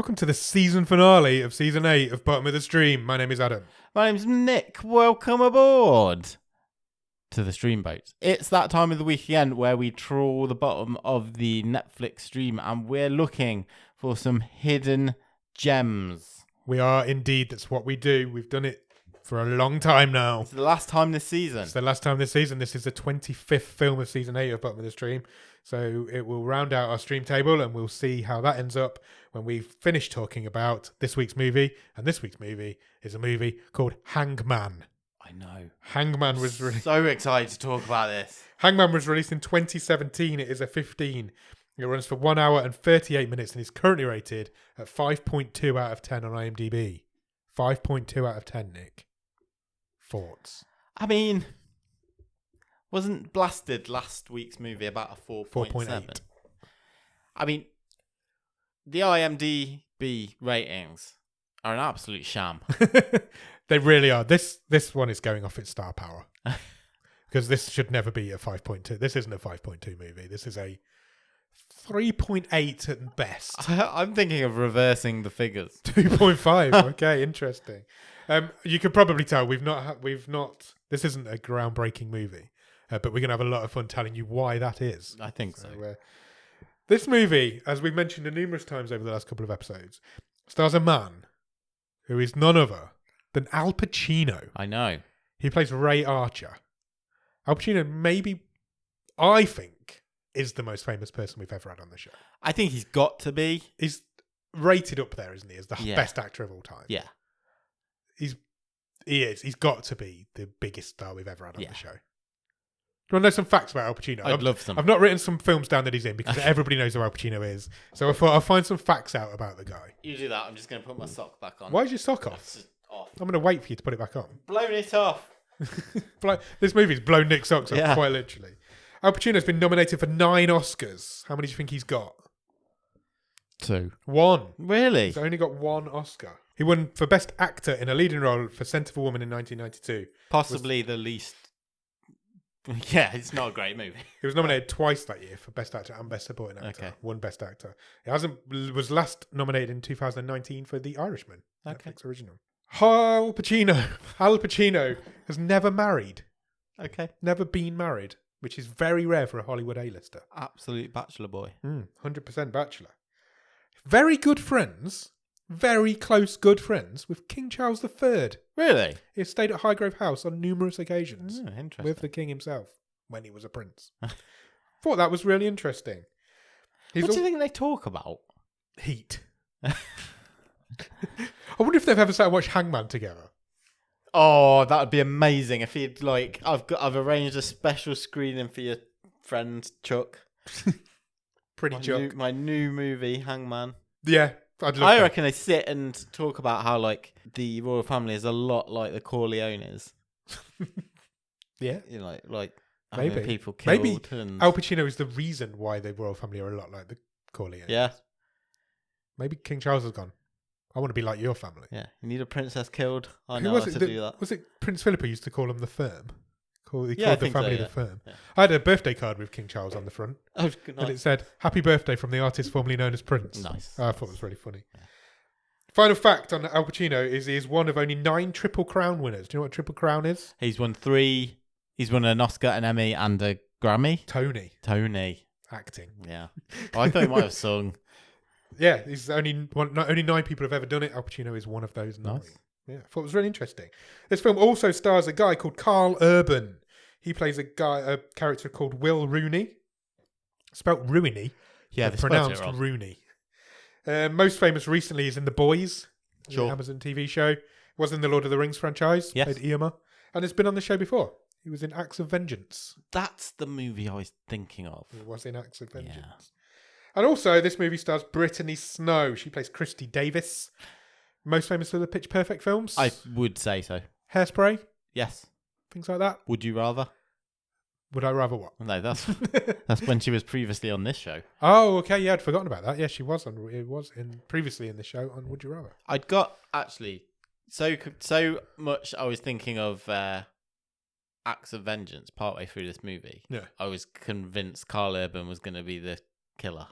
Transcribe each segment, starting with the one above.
Welcome to the season finale of season 8 of Bottom of the Stream. My name is Adam. My name's Nick. Welcome aboard to the stream boat. It's that time of the weekend where we trawl the bottom of the Netflix stream and we're looking for some hidden gems. We are indeed. That's what we do. We've done it for a long time now. It's the last time this season. It's the last time this season. This is the 25th film of season 8 of Bottom of the Stream. So it will round out our stream table and we'll see how that ends up when we've finished talking about this week's movie. And this week's movie is a movie called Hangman. I know. Hangman was so excited to talk about this. Hangman was released in 2017. It is a 15. It runs for 1 hour and 38 minutes and is currently rated at 5.2 out of 10 on IMDb. 5.2 out of 10, Nick. Thoughts? I mean, wasn't Blasted last week's movie about a 4.7? I mean, the IMDb ratings are an absolute sham. They really are. This one is going off its star power. Because this should never be a 5.2. This isn't a 5.2 movie. This is a 3.8 at best. I'm thinking of reversing the figures. 2.5. Okay, interesting. You could probably tell we've not. This isn't a groundbreaking movie, but we're gonna have a lot of fun telling you why that is. I think so. This movie, as we've mentioned numerous times over the last couple of episodes, stars a man who is none other than Al Pacino. I know. He plays Ray Archer. Al Pacino, maybe, I think, is the most famous person we've ever had on the show. I think he's got to be. He's rated up there, isn't he, as the best actor of all time? Yeah. He is. He's got to be the biggest star we've ever had on the show. Do you want to know some facts about Al Pacino? I'd love some. I've not written some films down that he's in because everybody knows who Al Pacino is. So I thought I'll find some facts out about the guy. You do that. I'm just going to put my sock back on. Why is your sock off? I'm going to wait for you to put it back on. Blown it off. This movie's blown Nick's socks off, quite literally. Al Pacino's been nominated for 9 Oscars. How many do you think he's got? 2. 1. Really? He's only got 1 Oscar. He won for Best Actor in a Leading Role for Scent of a Woman in 1992. Possibly the least... Yeah, it's not a great movie. He was nominated twice that year for Best Actor and Best Supporting Actor. Okay. 1 Best Actor. He was last nominated in 2019 for The Irishman, Netflix original. Al Pacino has never married. Okay. Never been married, which is very rare for a Hollywood A-lister. Absolute bachelor boy. 100% bachelor. Very good friends, very close good friends with King Charles III. Really? He stayed at Highgrove House on numerous occasions Interesting. with the king himself when he was a prince. Thought that was really interesting. What do you think they talk about? Heat. I wonder if they've ever sat and watched Hangman together. Oh, that would be amazing if he'd I've arranged a special screening for your friend Chuck. Chuck. My new movie, Hangman. Yeah, I'd love that. I reckon they sit and talk about how the royal family is a lot like the Corleones. Yeah, like maybe having people killed. Maybe Al Pacino is the reason why the royal family are a lot like the Corleones. Yeah. Maybe King Charles has gone, I want to be like your family. Yeah, you need a princess killed. I know how to do that. Was it Prince Philip who used to call them the Firm? He Yeah, called the family so, the Firm. Yeah. I had a birthday card with King Charles on the front. Oh, good night. And it said, "Happy birthday from the artist formerly known as Prince." Nice. I thought it was really funny. Yeah. Final fact on Al Pacino is he is one of only 9 Triple Crown winners. Do you know what Triple Crown is? He's won 3. He's won an Oscar, an Emmy, and a Grammy. Tony. Acting. Yeah. I thought he might have sung. Yeah, he's only 9 people have ever done it. Al Pacino is one of those 9. Nice. Yeah, I thought it was really interesting. This film also stars a guy called Karl Urban. He plays a character called Will Rooney. Spelt Rooney. Yeah, pronounced Rooney. Most famous recently is in The Boys, the Amazon TV show. Was in the Lord of the Rings franchise. Yes. Played Eomer. And has been on the show before. He was in Acts of Vengeance. That's the movie I was thinking of. He was in Acts of Vengeance. Yeah. And also, this movie stars Brittney Snow. She plays Christy Davis. Most famous for the Pitch Perfect films. I would say so. Hairspray. Yes. Things like that. Would you rather? Would I rather what? No, that's when she was previously on this show. Oh, okay. Yeah, I'd forgotten about that. Yeah, she was previously in the show on Would You Rather. I'd got actually so much. I was thinking of Acts of Vengeance partway through this movie. Yeah. I was convinced Karl Urban was going to be the killer.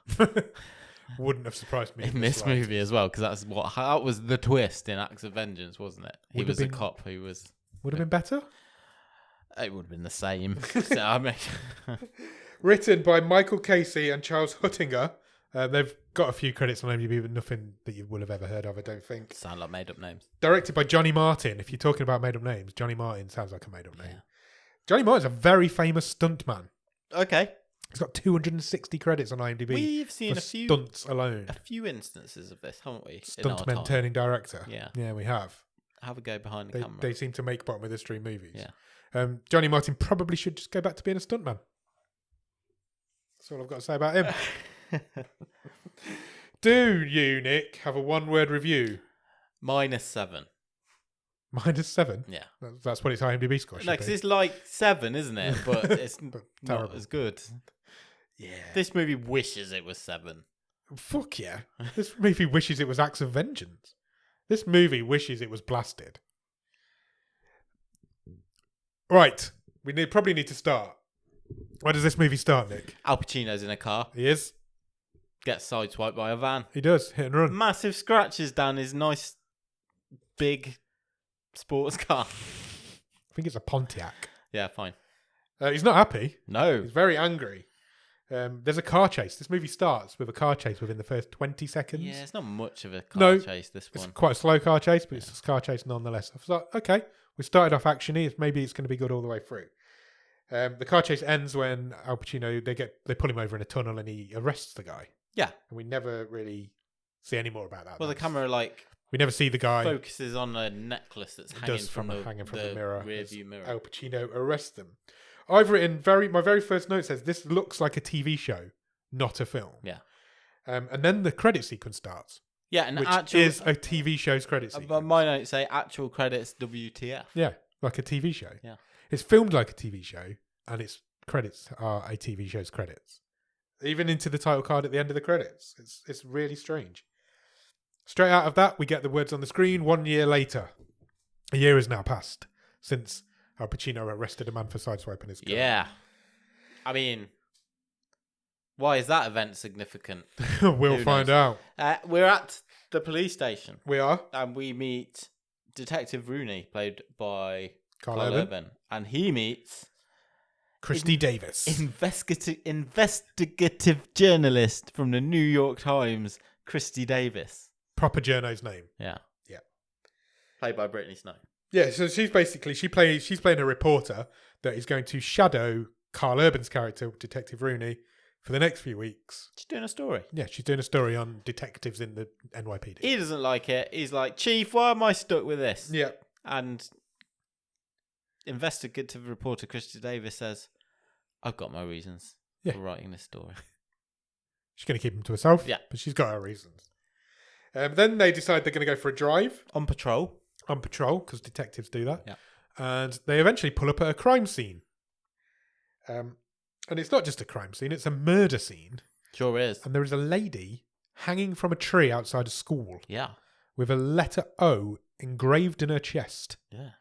wouldn't have surprised me in this movie as well, because that was the twist in Acts of Vengeance, wasn't it? He was a cop who was... Would have been better? It would have been the same. So, I mean... Written by Michael Casey and Charles Huttinger. They've got a few credits on IMDb, but nothing that you will have ever heard of, I don't think. Sound like made-up names. Directed by Johnny Martin. If you're talking about made-up names, Johnny Martin sounds like a made-up name. Yeah. Johnny Martin's a very famous stuntman. Okay. He's got 260 credits on IMDb. We've seen for a few stunts alone. A few instances of this, haven't we? Stuntmen turning director. Yeah, we have. Have a go behind the camera. They seem to make bottom of the stream movies. Yeah. Johnny Martin probably should just go back to being a stuntman. That's all I've got to say about him. Do you, Nick, have a one-word review? -7. -7? Yeah. That's what its IMDb score should No, be. because it's like 7, isn't it? But it's But not terrible. as good. Yeah. This movie wishes it was 7. Fuck yeah. This movie wishes it was Acts of Vengeance. This movie wishes it was Blasted. Right. We probably need to start. Where does this movie start, Nick? Al Pacino's in a car, He is. gets sideswiped by a van. He does. Hit and run. Massive scratches down his nice, big sports car. I think it's a Pontiac. Yeah, fine. He's not happy. No. He's very angry. There's a car chase. This movie starts with a car chase within the first 20 seconds. Yeah, it's not much of a car chase, this It's one. quite a slow car chase, but it's a car chase nonetheless. I was like, okay, we started off actiony. Maybe it's going to be good all the way through. The car chase ends when Al Pacino, they pull him over in a tunnel and he arrests the guy. Yeah. And we never really see any more about that. Well, the camera, we never see the guy. focuses on a necklace that's hanging from the mirror. rear as view mirror. Al Pacino arrests them. I've written my very first note says this looks like a TV show, not a film. Yeah. And then the credit sequence starts. Yeah, and which is a TV show's credit sequence. But my notes say actual credits WTF. Yeah, like a TV show. Yeah. It's filmed like a TV show, and its credits are a TV show's credits. Even into the title card at the end of the credits. It's really strange. Straight out of that, we get the words on the screen 1 year later. A year has now passed since Al Pacino arrested a man for sideswiping his car. Yeah. I mean, why is that event significant? We'll find out. We're at the police station. We are. And we meet Detective Rooney, played by Karl Urban. And he meets Christy Davis. investigative journalist from the New York Times, Christy Davis. Proper journo's name. Yeah. Yeah. Played by Brittney Snow. Yeah, so she's playing a reporter that is going to shadow Karl Urban's character, Detective Rooney, for the next few weeks. She's doing a story. Yeah, she's doing a story on detectives in the NYPD. He doesn't like it. He's like, Chief, why am I stuck with this? Yeah. And investigative reporter Christy Davis says, I've got my reasons for writing this story. She's going to keep them to herself. Yeah. But she's got her reasons. Then they decide they're going to go for a drive. On patrol, because detectives do that. Yeah. And they eventually pull up at a crime scene. And it's not just a crime scene, it's a murder scene. Sure is. And there is a lady hanging from a tree outside a school. Yeah. With a letter O engraved in her chest. Yeah.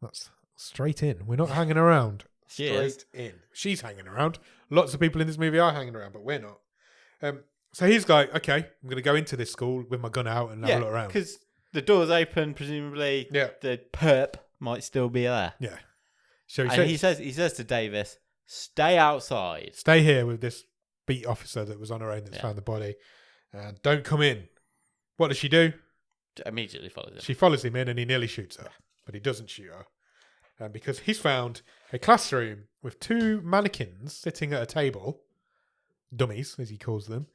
That's straight in. We're not hanging around. Straight in. She's hanging around. Lots of people in this movie are hanging around, but we're not. So he's like, okay, I'm going to go into this school with my gun out and have a look around. Because the door's open, presumably the perp might still be there. Yeah. So he says to Davis, stay outside. Stay here with this beat officer that was on her own that's found the body. And don't come in. What does she do? Immediately follows him. She follows him in and he nearly shoots her. But he doesn't shoot her. Because he's found a classroom with 2 mannequins sitting at a table. Dummies, as he calls them.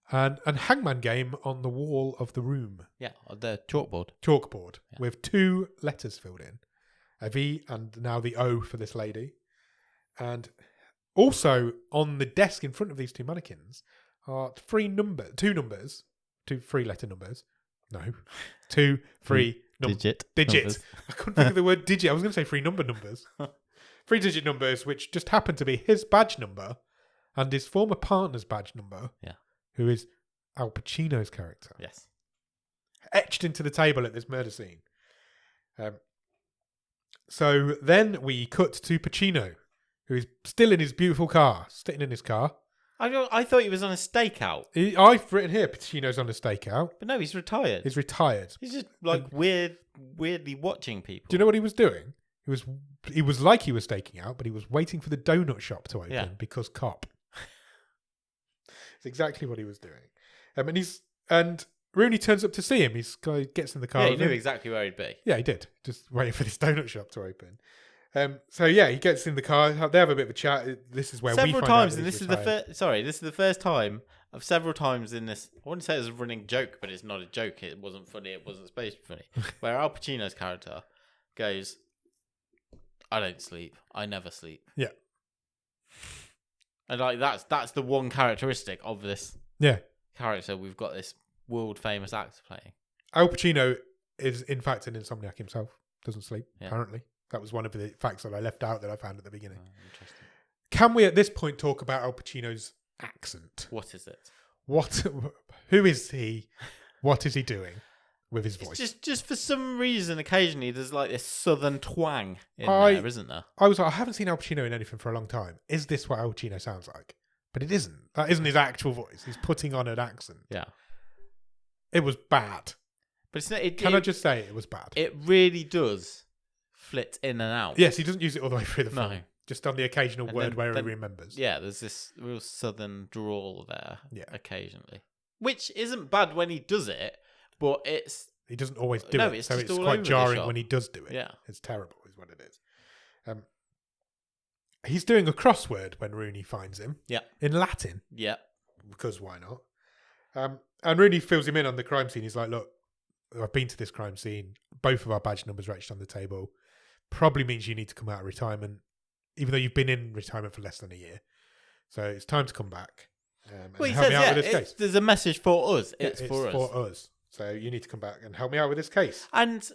And a hangman game on the wall of the room. Yeah, the chalkboard. With 2 letters filled in. A V and now the O for this lady. And also on the desk in front of these 2 mannequins are 2 numbers. 2 3-letter numbers. No. 2 3 Digit. Numbers. I couldn't think of the word digit. I was going to say 3 number numbers. 3-digit numbers, which just happen to be his badge number and his former partner's badge number. Yeah. Who is Al Pacino's character. Yes. Etched into the table at this murder scene. So then we cut to Pacino, who is still in his beautiful car, sitting in his car, I thought he was on a stakeout. I've written here Pacino's on a stakeout. But no, he's retired. He's retired. He's just like weirdly watching people. Do you know what he was doing? He was like he was staking out, but he was waiting for the donut shop to open because cop. It's exactly what he was doing. And Rooney turns up to see him. Gets in the car. Yeah, he knew exactly where he'd be. Yeah, he did. Just waiting for this donut shop to open. He gets in the car. They have a bit of a chat. This is where we find out that this is the first time of several times in this. I wouldn't say it was a running joke, but it's not a joke. It wasn't funny. It wasn't supposed to be funny. Where Al Pacino's character goes, "I don't sleep. I never sleep." Yeah. And like that's the one characteristic of this character. We've got this world famous actor playing. Al Pacino is in fact an insomniac himself. Doesn't sleep apparently. That was one of the facts that I left out that I found at the beginning. Interesting. Can we at this point talk about Al Pacino's accent? What is it? Who is he? What is he doing with his voice? Just for some reason, occasionally there's like this southern twang in there, isn't there? I haven't seen Al Pacino in anything for a long time. Is this what Al Pacino sounds like? But it isn't. That isn't his actual voice. He's putting on an accent. Yeah. It was bad. But it's not, I just say it was bad? It really does flit in and out. Yes, he doesn't use it all the way through the film. No. Just on the occasional word where he remembers. Yeah, there's this real southern drawl there occasionally. Which isn't bad when he does it, but he doesn't always do it. So it's quite jarring when he does do it. Yeah. It's terrible is what it is. He's doing a crossword when Rooney finds him. Yeah. In Latin. Yeah. Because why not? And Rooney fills him in on the crime scene. He's like, look, I've been to this crime scene. Both of our badge numbers are etched on the table. Probably means you need to come out of retirement, even though you've been in retirement for less than a year. So it's time to come back. Well, he says, there's a message for us. It's for us. So you need to come back and help me out with this case. And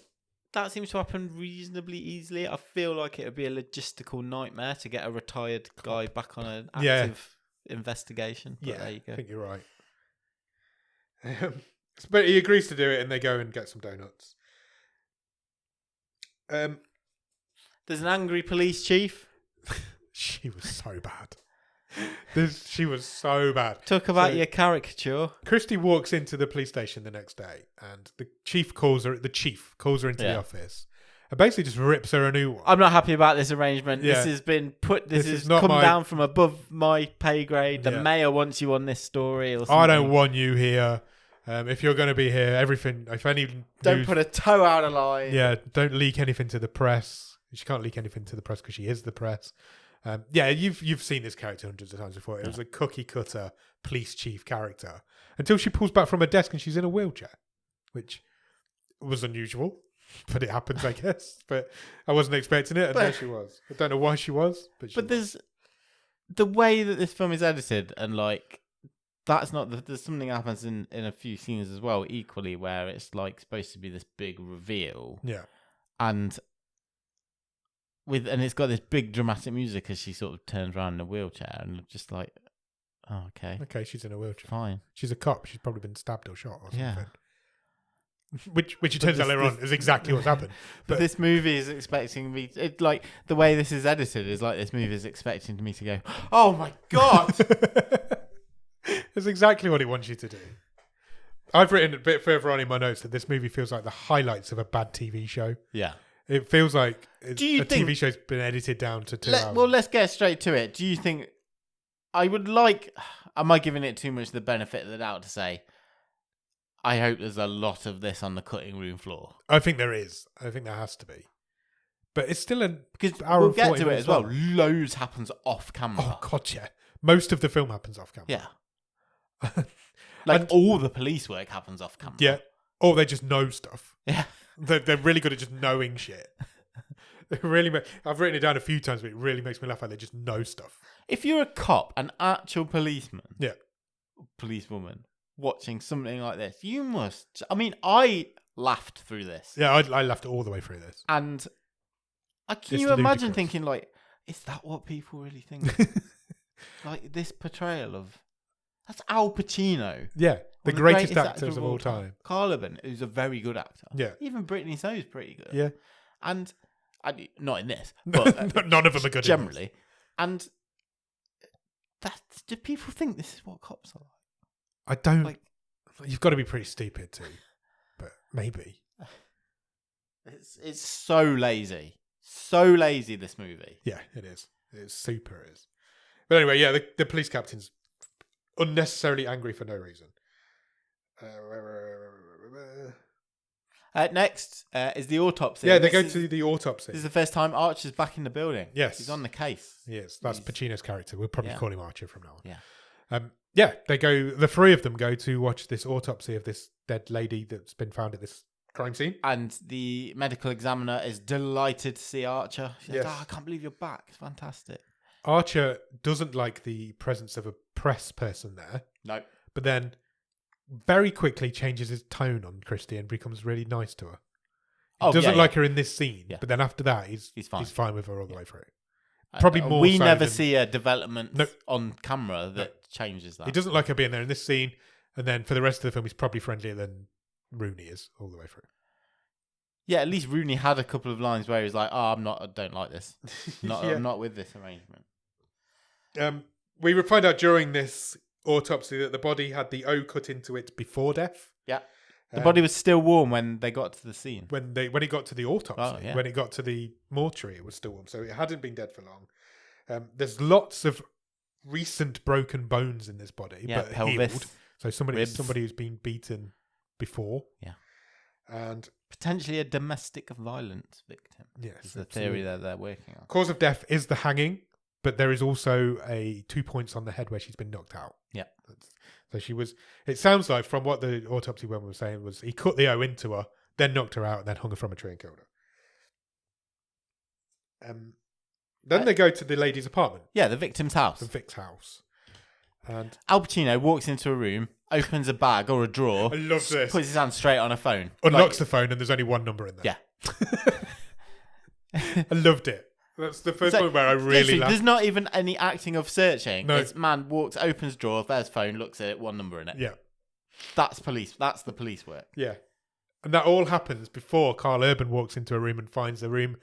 that seems to happen reasonably easily. I feel like it would be a logistical nightmare to get a retired guy back on an active investigation. But there you go. I think you're right. But he agrees to do it, and they go and get some donuts. There's an angry police chief. She was so bad. She was so bad. Talk about your caricature. Christy walks into the police station the next day, and the chief calls her into the office, and basically just rips her a new one. I'm not happy about this arrangement. Yeah. This has been this has come down from above my pay grade. The mayor wants you on this story, or something. I don't want you here. If you're going to be here, don't put a toe out of line. Yeah, don't leak anything to the press. She can't leak anything to the press because she is the press. You've seen this character hundreds of times before. It was a cookie cutter police chief character until she pulls back from her desk and she's in a wheelchair, which was unusual, but it happens, I guess. But I wasn't expecting it, and there she was. I don't know why she was, but there's the way that this film is edited, and like. That's not there's something that happens in a few scenes as well, equally, where it's like supposed to be this big reveal. Yeah. And it's got this big dramatic music as she sort of turns around in a wheelchair, and I'm just like, oh, okay. Okay, she's in a wheelchair. Fine. She's a cop. She's probably been stabbed or shot or something. Yeah. Which it turns out later on is exactly what's happened. But this movie is expecting me like the way this is edited is like this movie is expecting me to go, oh my God. It's exactly what it wants you to do. I've written a bit further on in my notes that this movie feels like the highlights of a bad TV show. Yeah. It feels like TV show's been edited down to 2 hours. Well, let's get straight to it. Do you think... Am I giving it too much the benefit of the doubt to say, I hope there's a lot of this on the cutting room floor? I think there is. I think there has to be. But it's still because we'll get to it as well. Loads happens off camera. Oh, God, yeah. Most of the film happens off camera. Yeah. All the police work happens off camera. Yeah. Or they just know stuff. Yeah. They're really good at just knowing shit. I've written it down a few times, but it really makes me laugh how they just know stuff. If you're a cop, an actual policeman, policewoman, watching something like this, you must... I mean, I laughed through this. Yeah, I laughed all the way through this. And can you imagine thinking, like, is that what people really think? Like, this portrayal of... That's Al Pacino. Yeah, the greatest actors of all time. Karl, who's a very good actor. Yeah. Even Brittney is pretty good. Yeah. And, not in this, but... none of them are good generally. And Do people think this is what cops are like? I don't. You've got to be pretty stupid too, but maybe. It's so lazy. So lazy, this movie. Yeah, it is. It's super is. But anyway, yeah, the police captain's unnecessarily angry for no reason. Next is the autopsy. Yeah, they go to the autopsy. This is the first time Archer's back in the building. Yes. He's on the case. Yes, that's Pacino's character. We'll probably call him Archer from now on. Yeah. They go. The three of them go to watch this autopsy of this dead lady that's been found at this crime scene. And the medical examiner is delighted to see Archer. She says, Yes. I can't believe you're back. It's fantastic. Archer doesn't like the presence of a press person there. No. But then very quickly changes his tone on Christie and becomes really nice to her. He doesn't like her in this scene, but then after that, he's fine with her all the way through. Probably more. We never see a development on camera that changes that. He doesn't like her being there in this scene, and then for the rest of the film, he's probably friendlier than Rooney is all the way through. Yeah, at least Rooney had a couple of lines where he was like, "Oh, I don't like this. I'm not with this arrangement." We would find out during this autopsy that the body had the O cut into it before death. Yeah. The body was still warm when they got to the scene. When it got to the autopsy, yeah. when it got to the mortuary, it was still warm. So it hadn't been dead for long. There's lots of recent broken bones in this body, but pelvis, healed. So somebody who's been beaten before. Yeah. And potentially a domestic violence victim. Yes. Is the theory that they're working on. Cause of death is the hanging, but there is also 2 points on the head where she's been knocked out. Yeah. So she was, it sounds like from what the autopsy woman was saying was he cut the O into her, then knocked her out, and then hung her from a tree and killed her. Then they go to the lady's apartment. Yeah, the victim's house. The Vic's house. And Al Pacino walks into a room, opens a bag or a drawer. I love this. Puts his hand straight on a phone. Unlocks the phone and there's only one number in there. Yeah. I loved it. That's the first one where I really laughed. There's not even any acting of searching. No. It's man walks, opens drawer, there's phone, looks at it, one number in it. Yeah. That's police. That's the police work. Yeah. And that all happens before Karl Urban walks into a room and finds the room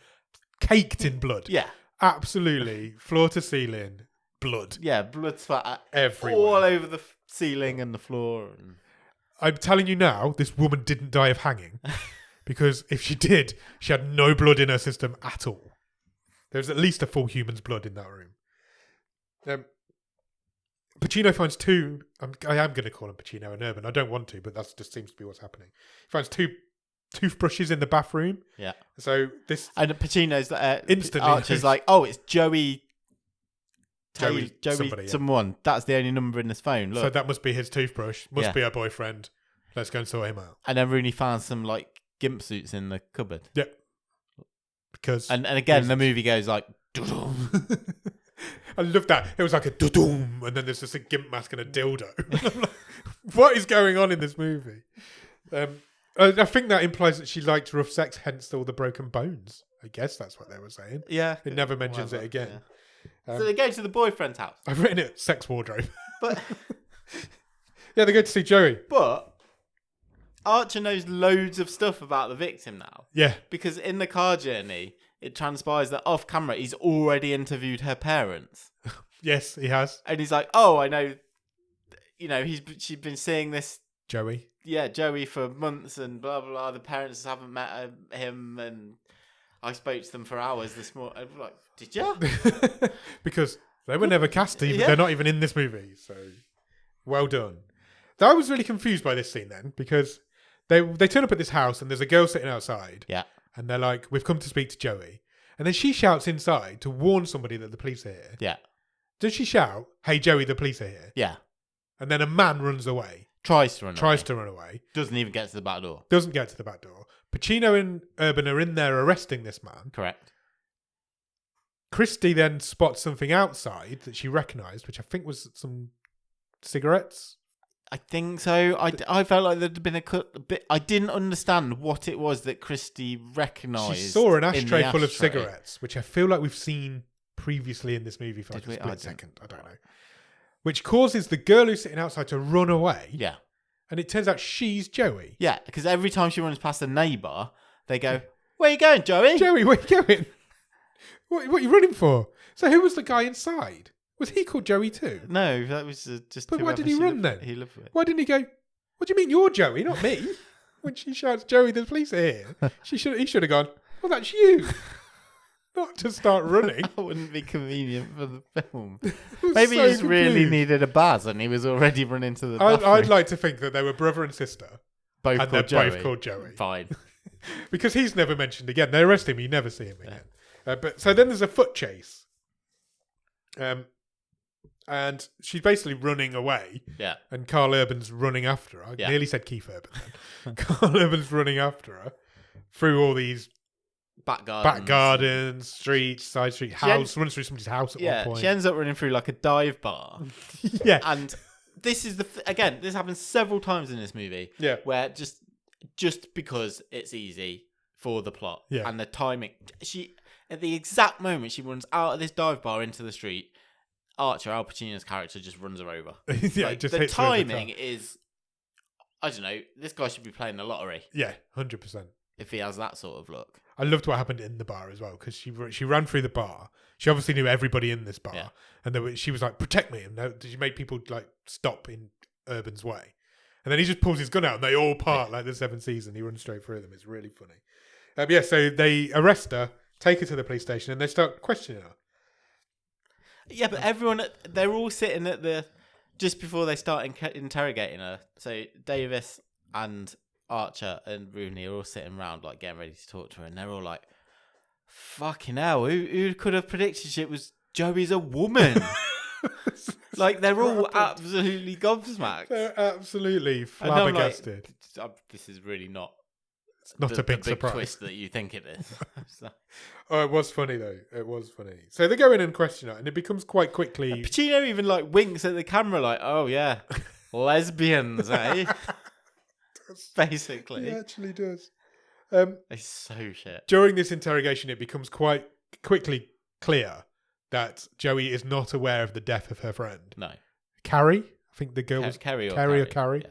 caked in blood. Yeah. Absolutely. Floor to ceiling. Blood. Yeah, blood splatter everywhere. All over the ceiling and the floor. And... I'm telling you now, this woman didn't die of hanging. Because if she did, she had no blood in her system at all. There's at least a full human's blood in that room. Pacino finds two... I am going to call him Pacino and Urban. I don't want to, but that just seems to be what's happening. He finds 2 toothbrushes in the bathroom. Yeah. So this... And Pacino's... instantly... Archer's like, oh, it's Joey somebody, someone. That's the only number in this phone. Look. So that must be his toothbrush. Must be her boyfriend. Let's go and sort him out. And then Rooney found some like gimp suits in the cupboard. Yep. Because and again the movie goes like I love that. It was like a doo-doom, and then there's just a gimp mask and a dildo. I'm like, what is going on in this movie? I think that implies that she liked rough sex, hence all the broken bones. I guess that's what they were saying. Yeah. It never mentions it again. Yeah. So they go to the boyfriend's house. I've written it sex wardrobe. But yeah, they go to see Joey. But Archer knows loads of stuff about the victim now. Yeah. Because in the car journey, it transpires that off camera, he's already interviewed her parents. Yes, he has. And he's like, oh, I know, she's been seeing this. Joey. Yeah, Joey for months and blah, blah, blah. The parents haven't met him and I spoke to them for hours this morning. I was like, did you? Because they were never cast even. Yeah. They're not even in this movie. So, well done. I was really confused by this scene then because they turn up at this house and there's a girl sitting outside. Yeah. And they're like, we've come to speak to Joey. And then she shouts inside to warn somebody that the police are here. Yeah. Does she shout, hey, Joey, the police are here? Yeah. And then a man runs away. Tries to run away. Doesn't even get to the back door. Doesn't get to the back door. Pacino and Urban are in there arresting this man. Correct. Christie then spots something outside that she recognised, which I think was some cigarettes. I think so. I felt like there'd been a bit. I didn't understand what it was that Christie recognised. She saw an ashtray full of cigarettes, which I feel like we've seen previously in this movie for like a split second. I don't know. Which causes the girl who's sitting outside to run away. Yeah. And it turns out she's Joey. Yeah, because every time she runs past a neighbour, they go, where are you going, Joey? Joey, where are you going? What are you running for? So who was the guy inside? Was he called Joey too? No, that was just. But why did he run then? He lived with. Why didn't he go, what do you mean you're Joey, not me? When she shouts, Joey, the police are here. He should have gone, well, that's you. Not to start running. That wouldn't be convenient for the film. Was Maybe so he just really confused. needed a buzz and he was already running to the bathroom. I'd like to think that they were brother and sister. both And called they're Joey. both called Joey. Fine. Because he's never mentioned again. They arrest him, you never see him again. But so then there's a foot chase. And she's basically running away. Yeah. And Karl Urban's running after her. I nearly said Keith Urban then. Karl Urban's running after her through all these Back gardens, streets, side street, runs through somebody's house at one point. She ends up running through like a dive bar. Yeah. And this is again, this happens several times in this movie. Yeah. Where just because it's easy for the plot. Yeah. And the timing. She, at the exact moment she runs out of this dive bar into the street, Archer, Al Pacino's character, just runs her over. Yeah, like, just the hits her over the timing top. is, I don't know, this guy should be playing the lottery Yeah, 100%. if he has that sort of look. I loved what happened in the bar as well, because she ran through the bar. She obviously knew everybody in this bar. Yeah. Yeah, but they're all sitting at just before they start interrogating her. So Davis and Archer and Rooney are all sitting around, like, getting ready to talk to her, and they're all like, fucking hell, who could have predicted it was Joey's a woman? Like, they're all absolutely gobsmacked. They're absolutely flabbergasted. This is really not Not a big surprise. twist that you think it is. So. Oh, it was funny though. It was funny. So they go in and question her, and it becomes quite quickly. Pacino even like winks at the camera, like, "Oh yeah, lesbians, eh?" Basically, He actually does. It's so shit. During this interrogation, it becomes quite quickly clear that Joey is not aware of the death of her friend. No, Carrie. I think the girl was Carrie. Carrie.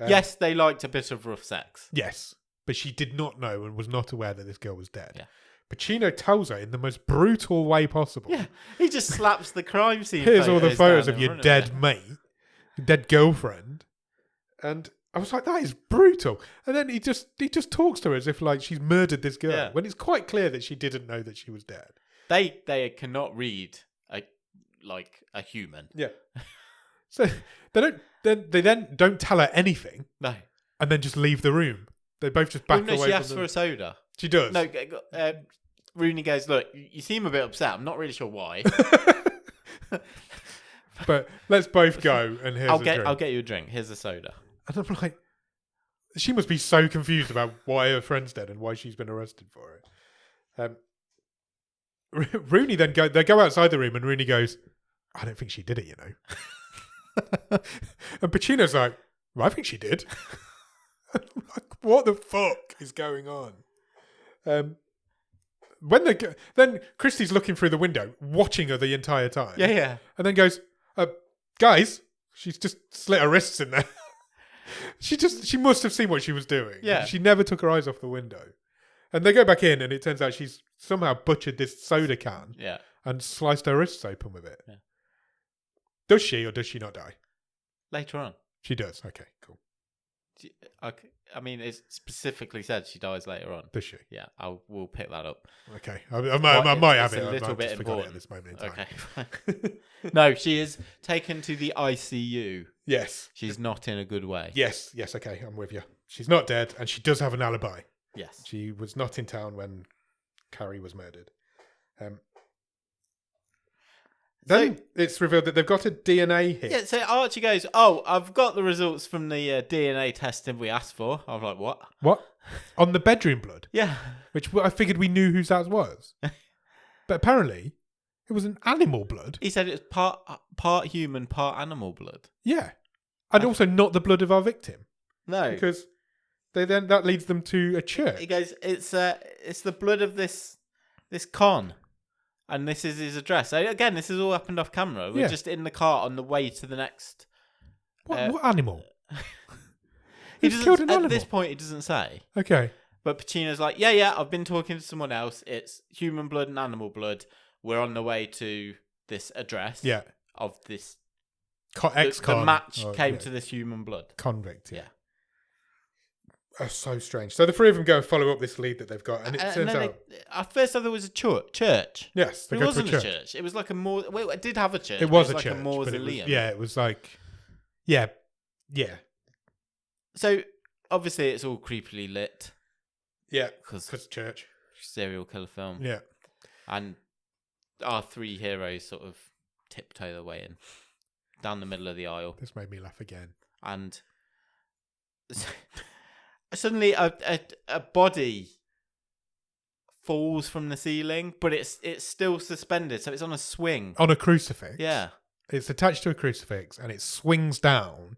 Yeah. Yes, they liked a bit of rough sex. Yes, but she did not know and was not aware that this girl was dead. Yeah. Pacino tells her in the most brutal way possible. Yeah, he just slaps the crime scene. Here's all the photos down of in your front dead mate, your dead girlfriend, and I was like, that is brutal. And then he just talks to her as if like she's murdered this girl, Yeah. when it's quite clear that she didn't know that she was dead. They cannot read a human. Yeah. So they then don't tell her anything, No. and then just leave the room. They both just back No, away. she from asks the... for a soda. She does. No, Rooney goes, look, you seem a bit upset. I'm not really sure why. But let's both go, and here's a drink. I'll get you a drink. Here's a soda. And I'm like, she must be so confused about why her friend's dead and why she's been arrested for it. Rooney then they go outside the room, and Rooney goes, I don't think she did it, you know. And Pacino's like, well, I think she did. I'm like, what the fuck is going on? Then Christie's looking through the window, watching her the entire time. Yeah. And then goes, guys, she's just slit her wrists in there. She must have seen what she was doing. Yeah. She never took her eyes off the window. And they go back in, and it turns out she's somehow butchered this soda can Yeah. and sliced her wrists open with it. Yeah. Does she or does she not die? Later on. She does. Okay, cool. I mean, it specifically said she dies later on. Does she? Yeah, we'll pick that up. Okay. I might have it's it. a little I've bit just forgot it important. at this moment in time. Okay. No, she is taken to the ICU. Yes. She's not in a good way. Yes. Okay, I'm with you. She's not dead, and she does have an alibi. Yes. She was not in town when Carrie was murdered. Then it's revealed that they've got a DNA hit. Yeah, so Archie goes, oh, I've got the results from the DNA testing we asked for. I was like, what? What? On the bedroom blood? Yeah. Which I figured we knew whose that was. But apparently, it was an animal blood. He said it was part human, part animal blood. Yeah. And also not the blood of our victim. No. Because that leads them to a church. He goes, it's the blood of this con. And this is his address. So again, this has all happened off camera. We're just in the car on the way to the next. What animal? He He's killed an At animal. this point, he doesn't say. Okay. But Pacino's like, yeah, I've been talking to someone else. It's human blood and animal blood. We're on the way to this address. Yeah. of this. Ex-con. The match came to this human blood. Convict, yeah. Oh, so strange. So the three of them go and follow up this lead that they've got, and it turns out... At first I thought it was a church. Yes, it wasn't a church. It was like a more... Well, it did have a church. It was a like church, a mausoleum. it was like... Yeah. So, obviously, it's all creepily lit. Yeah, because church. Serial killer film. Yeah. And our three heroes sort of tiptoe their way in. Down the middle of the aisle. This made me laugh again. And suddenly a body falls from the ceiling, but it's still suspended, so it's on a swing. On a crucifix? Yeah. It's attached to a crucifix, and it swings down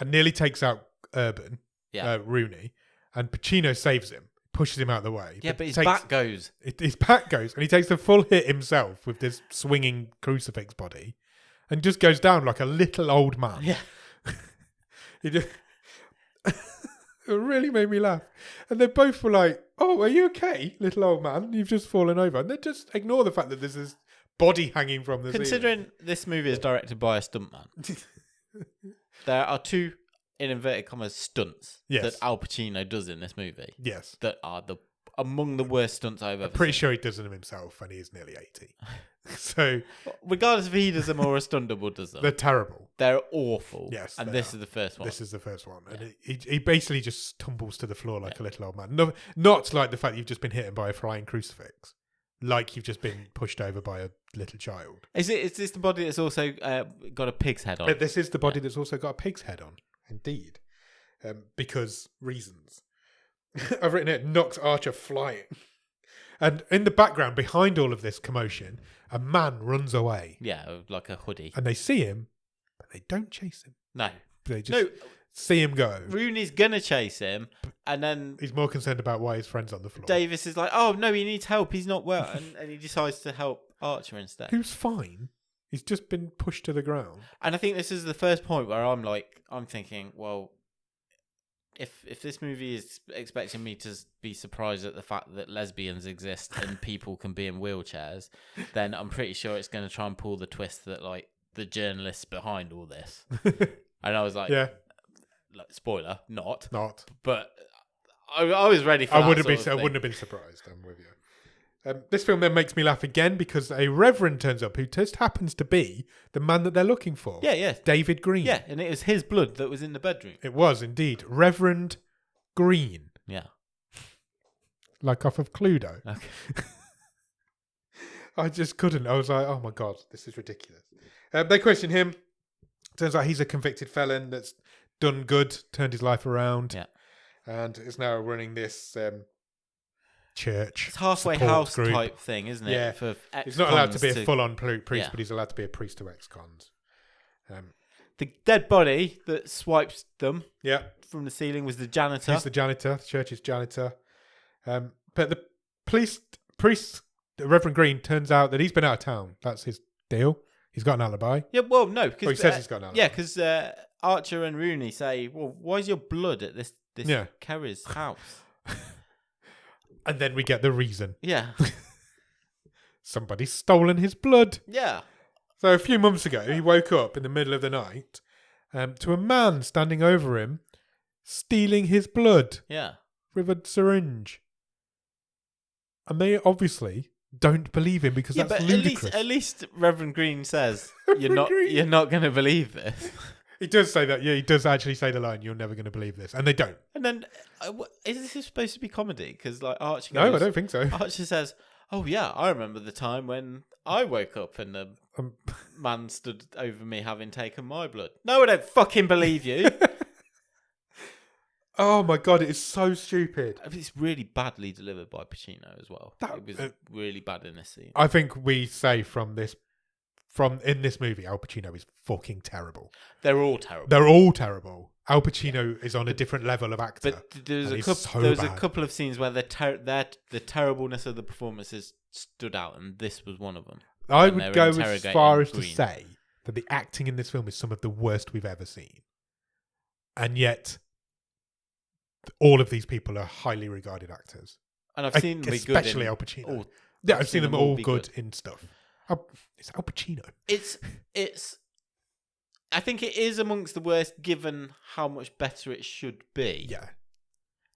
and nearly takes out Rooney, and Pacino saves him, pushes him out of the way. Yeah, but his back goes. His back goes, and he takes the full hit himself with this swinging crucifix body, and just goes down like a little old man. Yeah. It really made me laugh. And they both were like, "Oh, are you okay, little old man? You've just fallen over." And they just ignore the fact that there's this body hanging from the Considering ceiling. this movie is directed by a stuntman, there are two, in inverted commas, stunts that Al Pacino does in this movie. Yes. That are among the worst stunts I've ever seen. Pretty sure he does them himself, and he is nearly 80. So, regardless if he does them or a stunt double does them, they're terrible. They're awful. Yes, and this is the first one. This is the first one, and he basically just tumbles to the floor like a little old man. No, not like the fact that you've just been hit by a flying crucifix, like you've just been pushed over by a little child. Is this the body that's also got a pig's head on? This is the body that's also got a pig's head on. Indeed, because reasons. I've written it, knocks Archer flying. And in the background, behind all of this commotion, a man runs away. Yeah, like a hoodie. And they see him, but they don't chase him. No. They just see him go. Rooney's going to chase him, and then... He's more concerned about why his friend's on the floor. Davis is like, oh, no, he needs help. He's not well. And he decides to help Archer instead. Who's fine. He's just been pushed to the ground. And I think this is the first point where I'm thinking, well... If this movie is expecting me to be surprised at the fact that lesbians exist and people can be in wheelchairs, then I'm pretty sure it's going to try and pull the twist that like the journalists behind all this. And I was like, spoiler, not. But I was ready for. I wouldn't have been surprised. I'm with you. This film then makes me laugh again because a reverend turns up who just happens to be the man that they're looking for. Yeah. David Green. Yeah, and it was his blood that was in the bedroom. It was indeed. Reverend Green. Yeah. Like off of Cluedo. Okay. I just couldn't. I was like, oh my God, this is ridiculous. They question him. Turns out he's a convicted felon that's done good, turned his life around. Yeah. And is now running this... church. It's halfway house group type thing, isn't it? Yeah. For he's not allowed to be a full-on priest, but he's allowed to be a priest to ex-cons. The dead body that swipes them Yeah. from the ceiling was the janitor. He's the janitor, the church's janitor. But the priest, Reverend Green, turns out that he's been out of town. That's his deal. He's got an alibi. Yeah, well, no. Cause, he says he's got an alibi. Yeah, because Archer and Rooney say, well, why is your blood at this Kerry's house? And then we get the reason. Yeah. Somebody's stolen his blood. Yeah. So a few months ago, he woke up in the middle of the night to a man standing over him, stealing his blood. Yeah. With a syringe. And they obviously don't believe him because that's ludicrous. At least Reverend Green says, you're not going to believe this. He does say that. Yeah, he does actually say the line, "You're never going to believe this," and they don't. And then, is this supposed to be comedy? Because like Archie goes, no, I don't think so. Archie says, "Oh yeah, I remember the time when I woke up and a man stood over me having taken my blood." No, I don't fucking believe you. Oh my God, it is so stupid. I mean, it's really badly delivered by Pacino as well. It was really bad in this scene. I think we say in this movie, Al Pacino is fucking terrible. They're all terrible. They're all terrible. Al Pacino is on a different level of actor. But there's a couple of scenes where the terribleness of the performances stood out, and this was one of them. I would go as far as to say that the acting in this film is some of the worst we've ever seen. And yet, all of these people are highly regarded actors. And I've seen them be good. Especially Al Pacino. I've seen them all good in stuff. It's Al Pacino. It's. I think it is amongst the worst, given how much better it should be. Yeah.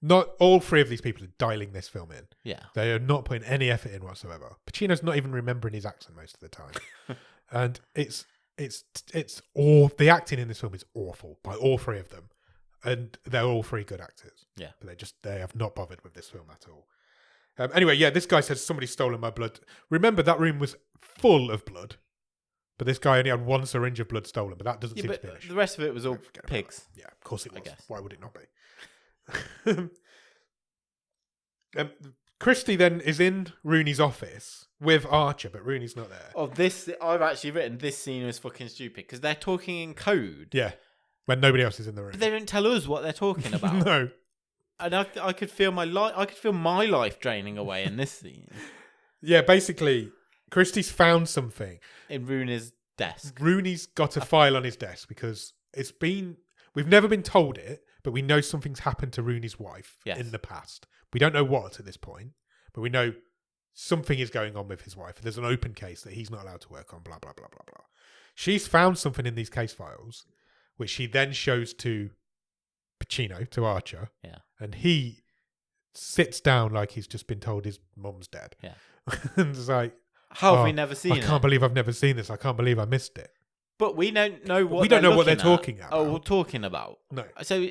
Not all three of these people are dialing this film in. Yeah. They are not putting any effort in whatsoever. Pacino's not even remembering his accent most of the time. And it's the acting in this film is awful by all three of them. And they're all three good actors. Yeah. But they have not bothered with this film at all. Anyway, yeah, this guy says somebody's stolen my blood. Remember, that room was full of blood. But this guy only had one syringe of blood stolen, but that doesn't seem to be an issue. The rest of it was all pigs. Yeah, of course it was. I guess. Why would it not be? Christie then is in Rooney's office with Archer, but Rooney's not there. Oh, I've actually written this scene was fucking stupid because they're talking in code. Yeah, when nobody else is in the room. But they don't tell us what they're talking about. No. And I could feel my life draining away in this scene. Yeah, basically, Christie's found something In Rooney's desk. Rooney's got a file on his desk because we've never been told it, but we know something's happened to Rooney's wife in the past. We don't know what at this point, but we know something is going on with his wife. There's an open case that he's not allowed to work on, blah, blah, blah, blah, blah. She's found something in these case files, which she then shows to Pacino, to Archer. Yeah. And he sits down like he's just been told his mum's dead. Yeah. And it's like, how have we never seen it? I can't believe I've never seen this. I can't believe I missed it. But we don't know what we don't know what they're talking about. Oh, we're talking about. No. So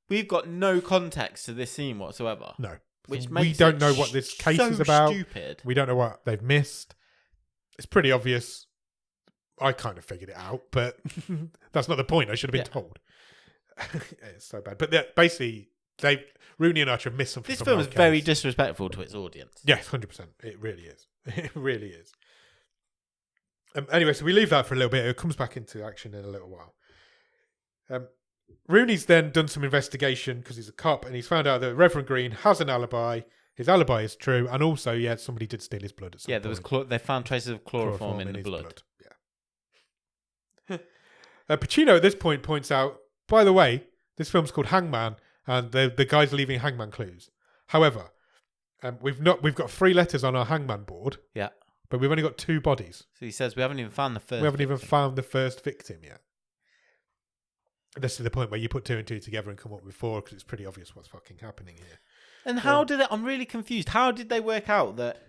we've got no context to this scene whatsoever. No. Which we makes don't know what this case is about. Stupid. We don't know what they've missed. It's pretty obvious. I kind of figured it out, but that's not the point. I should have been told. It's so bad. But basically, Rooney and Archer have missed something. This film is very disrespectful to its audience. Yes, 100%. It really is. It really is. Anyway, so we leave that for a little bit. It comes back into action in a little while. Rooney's then done some investigation because he's a cop, and he's found out that Reverend Green has an alibi. His alibi is true, and also, somebody did steal his blood at some point. There was they found traces of chloroform in the blood. Yeah. Pacino at this point points out, by the way, this film's called Hangman, and the guy's leaving Hangman clues. However, we've got 3 letters on our Hangman board. Yeah. But we've only got 2 bodies. So he says we haven't even found the first. We haven't even found the first victim yet. This is the point where you put 2 and 2 together and come up with 4 because it's pretty obvious what's fucking happening here. And how did it? I'm really confused. How did they work out that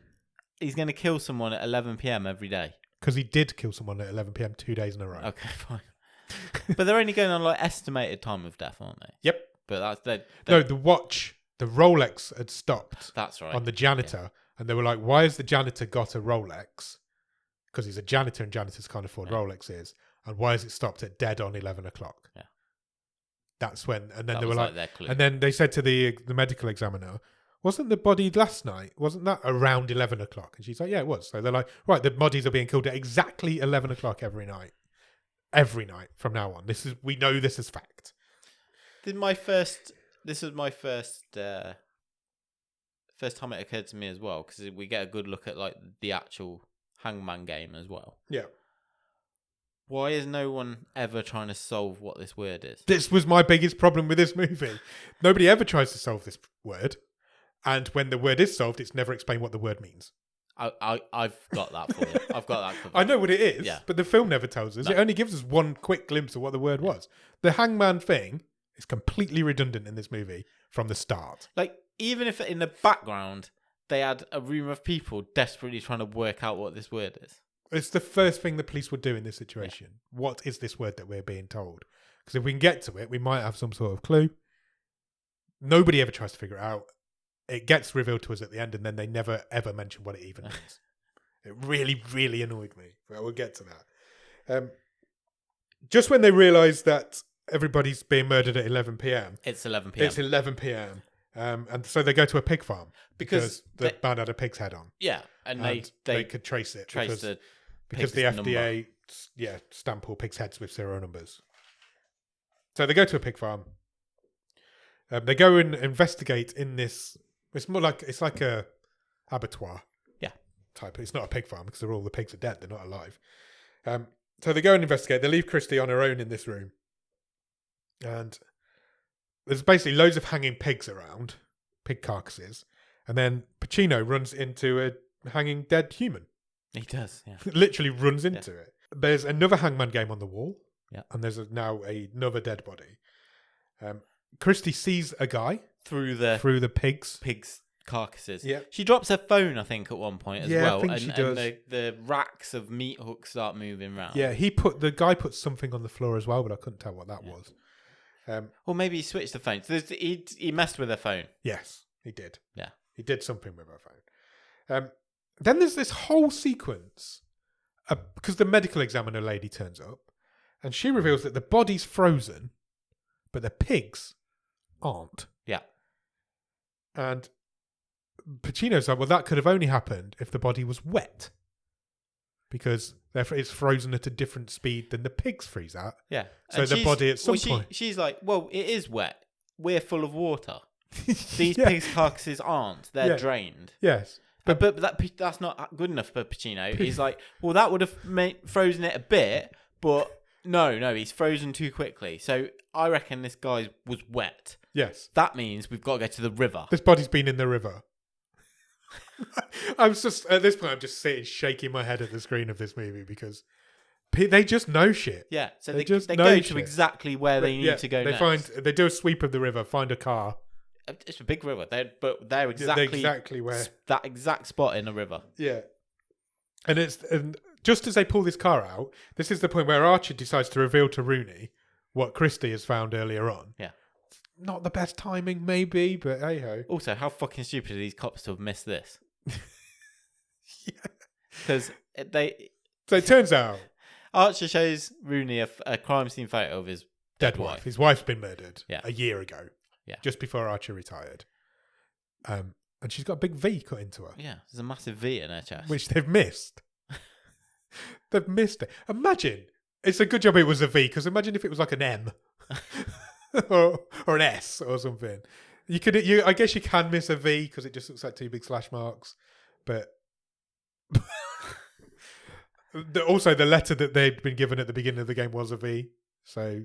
he's going to kill someone at 11 p.m. every day? Because he did kill someone at 11 p.m. 2 days in a row. Okay, fine. But they're only going on estimated time of death, aren't they? Yep. But no, the watch, the Rolex had stopped. That's right. On the janitor. And they were like, why has the janitor got a Rolex? Because he's a janitor and janitors can't afford Rolexes. And why has it stopped at dead on 11 o'clock? Yeah. That's when, and then that they were like their clue. And then they said to the medical examiner, wasn't the body last night? Wasn't that around 11 o'clock? And she's like, yeah, it was. So they're like, right, the bodies are being killed at exactly 11 o'clock every night. Every night from now on. We know this is fact. This was my first time it occurred to me as well, because we get a good look at like the actual Hangman game as well. Yeah. Why is no one ever trying to solve what this word is? This was my biggest problem with this movie. Nobody ever tries to solve this word. And when the word is solved, it's never explained what the word means. I've got that for you. I've got that for you. I know what it is, yeah. But the film never tells us. No. It only gives us one quick glimpse of what the word was. The Hangman thing is completely redundant in this movie from the start. Like, even if in the background they had a room of people desperately trying to work out what this word is. It's the first thing the police would do in this situation. Yeah. What is this word that we're being told? Because if we can get to it, we might have some sort of clue. Nobody ever tries to figure it out. It gets revealed to us at the end, and then they never, ever mention what it even means. It really, really annoyed me. But we'll get to that. Just when they realise that everybody's being murdered at 11 p.m. It's 11 p.m. It's 11 p.m. And so they go to a pig farm. Because the man had a pig's head on. Yeah. And they could trace it. Because the FDA stamp all pigs' heads with serial numbers. So they go to a pig farm. They go and investigate in this. It's like a abattoir. Yeah. Type. It's not a pig farm because all the pigs are dead. They're not alive. So they go and investigate. They leave Christie on her own in this room. And there's basically loads of hanging pigs around, pig carcasses. And then Pacino runs into a hanging dead human. He does, yeah. Literally runs into it. There's another Hangman game on the wall. Yeah. And there's now another dead body. Christy sees a guy through the pigs. Carcasses. Yeah. She drops her phone, I think, at one point as well. I think she does. And the racks of meat hooks start moving around. Yeah, the guy put something on the floor as well, but I couldn't tell what that was. Or maybe he switched the phone. So he messed with her phone. Yes, he did. Yeah. He did something with her phone. Then there's this whole sequence because the medical examiner lady turns up and she reveals that the body's frozen, but the pigs aren't. Yeah. And Pacino's like, well, that could have only happened if the body was wet. Because it's frozen at a different speed than the pigs freeze at. Yeah. So the body at some point... She's like, well, it is wet. We're full of water. These pigs' carcasses aren't. They're drained. Yes. But that's not good enough for Pacino. He's like, well, that would have frozen it a bit, but no, he's frozen too quickly. So I reckon this guy was wet. Yes. That means we've got to go to the river. This body's been in the river. At this point, I'm just sitting shaking my head at the screen of this movie because they just know shit. Yeah, so they go to exactly where they need to go next. They do a sweep of the river, find a car. It's a big river, they're exactly where that exact spot in the river. Yeah, and just as they pull this car out, this is the point where Archer decides to reveal to Rooney what Christie has found earlier on. Yeah. Not the best timing, maybe, but hey ho. Also, how fucking stupid are these cops to have missed this? Yeah. Because So it turns out Archer shows Rooney a crime scene photo of his dead wife. His wife's been murdered a year ago. Yeah. Just before Archer retired. And she's got a big V cut into her. Yeah, there's a massive V in her chest. Which they've missed. They've missed it. Imagine. It's a good job it was a V, because imagine if it was like an M. or an S or something. I guess you can miss a V because it just looks like two big slash marks. But also the letter that they'd been given at the beginning of the game was a V. So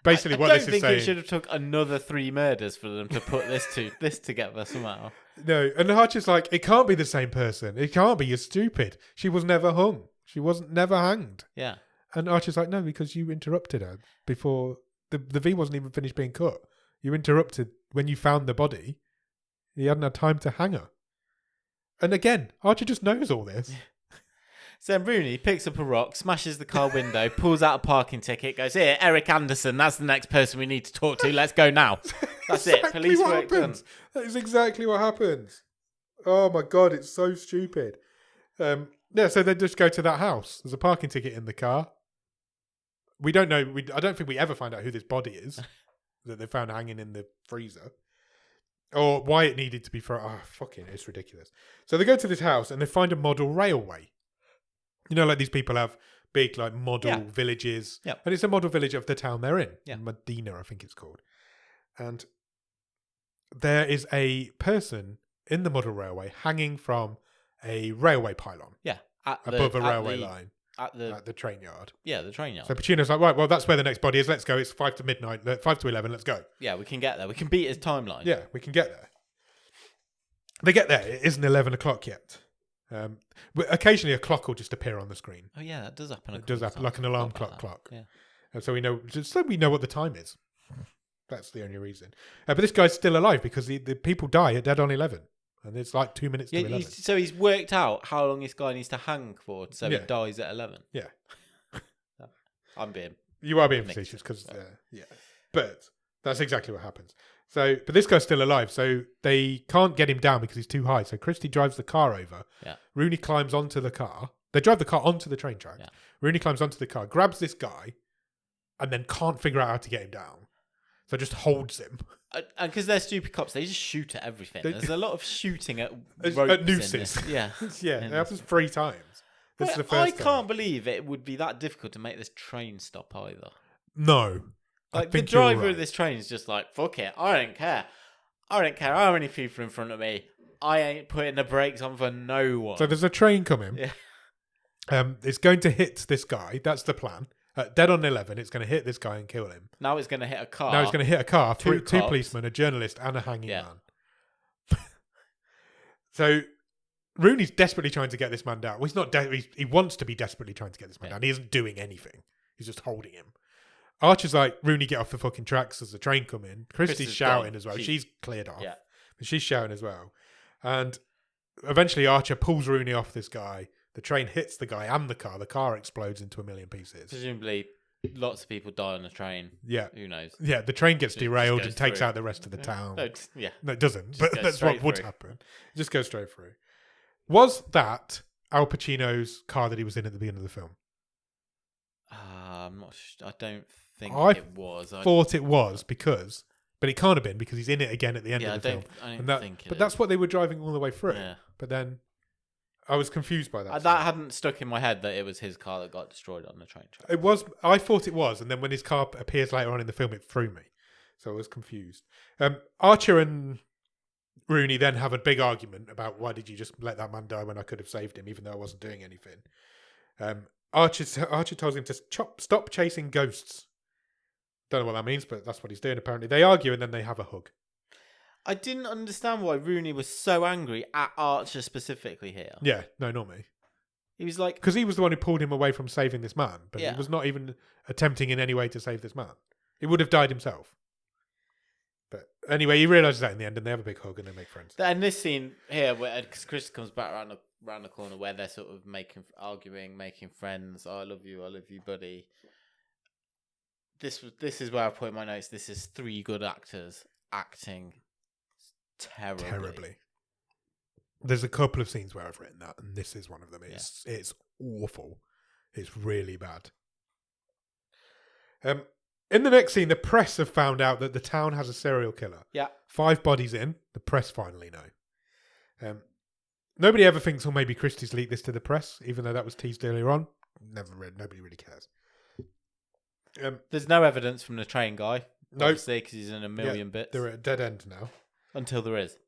basically what this is saying... I don't think it should have took another 3 murders for them to put this together somehow. No, and Archer's like, it can't be the same person. It can't be, you're stupid. She was never hung. She wasn't never hanged. Yeah. And Archer's like, no, because you interrupted her before... The V wasn't even finished being cut. You interrupted when you found the body. You hadn't had time to hang her. And again, Archer just knows all this. So Rooney picks up a rock, smashes the car window, pulls out a parking ticket, goes, here, Eric Anderson, that's the next person we need to talk to. Let's go now. That's it. Police work done. That is exactly what happens. Oh my God, it's so stupid. Yeah, so they just go to that house. There's a parking ticket in the car. We don't know. I don't think we ever find out who this body is that they found hanging in the freezer, or why it needed to be for. Oh, fucking, it's ridiculous. So they go to this house and they find a model railway. You know, like these people have big, like model villages, and it's a model village of the town they're in. Yeah. Medina, I think it's called. And there is a person in the model railway hanging from a railway pylon. Yeah, above a railway line. At the train yard. Yeah, the train yard. So Pacino's like, right, well, that's where the next body is. Let's go. It's 5 to midnight, 5 to 11. Let's go. Yeah, we can get there. We can beat his timeline. Yeah, we can get there. They get there. It isn't 11 o'clock yet. Occasionally a clock will just appear on the screen. Oh, yeah, that does happen. It does happen, like an alarm clock. Yeah. And so we know what the time is. That's the only reason. But this guy's still alive because the people die at dead on 11. And it's like 2 minutes to 11. So he's worked out how long this guy needs to hang for, so he dies at 11. Yeah. You are being facetious because, But that's exactly what happens. So, but this guy's still alive, so they can't get him down because he's too high. So Christie drives the car over. Yeah. Rooney climbs onto the car. They drive the car onto the train track. Yeah. Rooney climbs onto the car, grabs this guy, and then can't figure out how to get him down. So just holds him. And because they're stupid cops, they just shoot at everything. There's a lot of shooting at ropes at nooses. Yeah. Yeah, it happens 3 times. This is the first I time. can't believe it would be that difficult to make this train stop either. No. Like, the driver of this train is just like, fuck it, I don't care. I don't care how many people in front of me. I ain't putting the brakes on for no one. So there's a train coming. Yeah. It's going to hit this guy. That's the plan. Dead on 11, it's going to hit this guy and kill him. Now it's going to hit a car. Now it's going to hit a car, two cops. policemen, a journalist, and a hanging man. So Rooney's desperately trying to get this man down. Well, he's not. He wants to be desperately trying to get this man down. He isn't doing anything. He's just holding him. Archer's like, Rooney, get off the fucking tracks as the train come in. Christie's shouting gone. as well. She's cleared off. Yeah. But she's shouting as well. And eventually Archer pulls Rooney off this guy. The train hits the guy and the car. The car explodes into a million pieces. Presumably, lots of people die on the train. Yeah. Who knows? Yeah, the train gets It derailed just and goes takes through. out the rest of the town. No, it doesn't. Just But goes that's straight what would through. happen. It just goes straight through. Was that Al Pacino's car that he was in at the beginning of the film? I'm not. I don't think I it was. Thought it was but it can't have been because he's in it again at the end of the film. I don't think it But that's what they were driving all the way through. Yeah. But then I was confused by that. That hadn't stuck in my head that it was his car that got destroyed on the train track. It was. I thought it was, and then when his car appears later on in the film, it threw me, so I was confused. Archer and Rooney then have a big argument about why did you just let that man die when I could have saved him, even though I wasn't doing anything. Archer tells him to stop chasing ghosts. Don't know what that means, but that's what he's doing. Apparently, they argue and then they have a hug. I didn't understand why Rooney was so angry at Archer specifically here. Yeah, no, not me. He was like, Because he was the one who pulled him away from saving this man, but Yeah. he was not even attempting in any way to save this man. He would have died himself. But anyway, he realises that in the end, and they have a big hug and they make friends. and this scene here, where because Chris comes back around the corner, where they're sort of arguing, making friends. Oh, I love you, buddy. This is where I put in my notes. This is three good actors acting terribly. There's a couple of scenes where I've written that, and this is one of them. It's awful. It's really bad. In the next scene, the press have found out that the town has a serial killer. Yeah. 5 bodies in. The press finally know. Nobody ever thinks, maybe Christie's leaked this to the press, even though that was teased earlier on. Nobody really cares. There's no evidence from the train guy. No. Obviously, because he's in a million bits. They're at a dead end now. Until there is.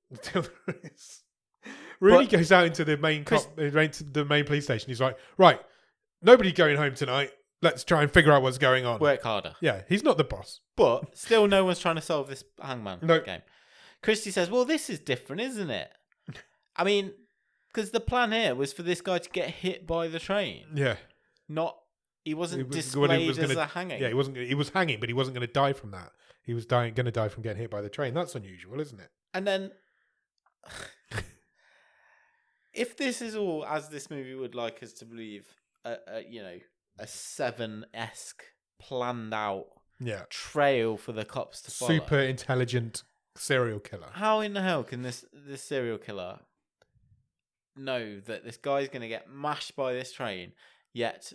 Rooney goes out into the main the main police station. He's like, right, nobody going home tonight. Let's try and figure out what's going on. Work harder. Yeah, he's not the boss. But still no one's trying to solve this Hangman No. game. Christie says, well, this is different, isn't it? I mean, because the plan here was for this guy to get hit by the train. Yeah. He wasn't displayed as a hanging. Yeah, he was hanging, but he wasn't going to die from that. He was going to die from getting hit by the train. That's unusual, isn't it? And then, if this is all as this movie would like us to believe, a Seven-esque planned out trail for the cops to follow. Super intelligent serial killer. How in the hell can this serial killer know that this guy's going to get mashed by this train, yet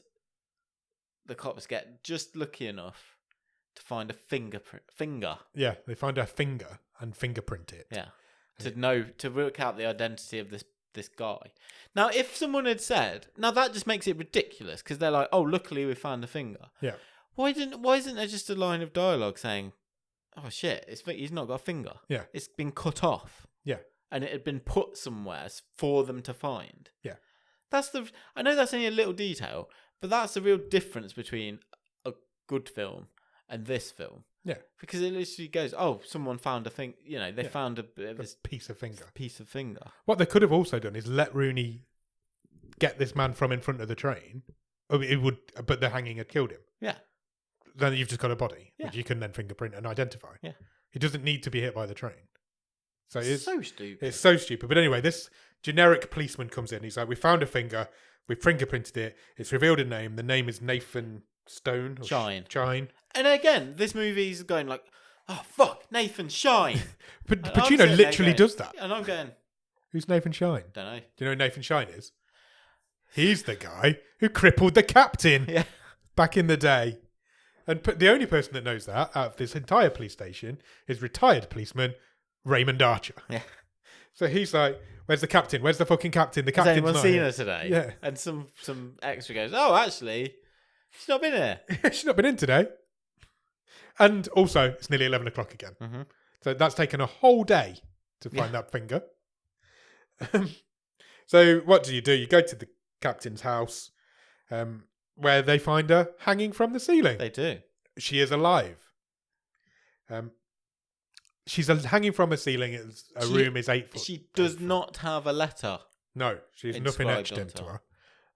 the cops get just lucky enough to find a finger. Yeah, they find a finger and fingerprint it. Yeah, to work out the identity of this guy. Now, if someone had said, now that just makes it ridiculous because they're like, oh, luckily we found a finger. Yeah. Why isn't there just a line of dialogue saying, oh shit, he's not got a finger. Yeah. It's been cut off. Yeah. And it had been put somewhere for them to find. Yeah. I know that's only a little detail, but that's the real difference between a good film and this film. Yeah. Because it literally goes, oh, someone found a thing. They found a bit of this piece of finger. What they could have also done is let Rooney get this man from in front of the train. But the hanging had killed him. Yeah. Then you've just got a body, which you can then fingerprint and identify. Yeah. He doesn't need to be hit by the train. So it's so stupid. It's so stupid. But anyway, this generic policeman comes in. He's like, we found a finger. We fingerprinted it. It's revealed a name. The name is Nathan Stone. Shine. And again, this movie's going like, oh, fuck, Nathan Shine. But Pacino literally does that. And I'm going, who's Nathan Shine? Don't know. Do you know who Nathan Shine is? He's the guy who crippled the captain back in the day. And the only person that knows that out of this entire police station is retired policeman Raymond Archer. Yeah. So he's like, where's the captain? Where's the fucking captain? The Has captain's anyone not seen here. her today? Yeah. And some extra goes, oh, actually, she's not been here. She's not been in today. And also, it's nearly 11 o'clock again. Mm-hmm. So that's taken a whole day to find that finger. So what do? You go to the captain's house where they find her hanging from the ceiling. They do. She is alive. She's hanging from a ceiling. A room is 8 foot. She does not have a letter No, she's nothing inscribed etched into onto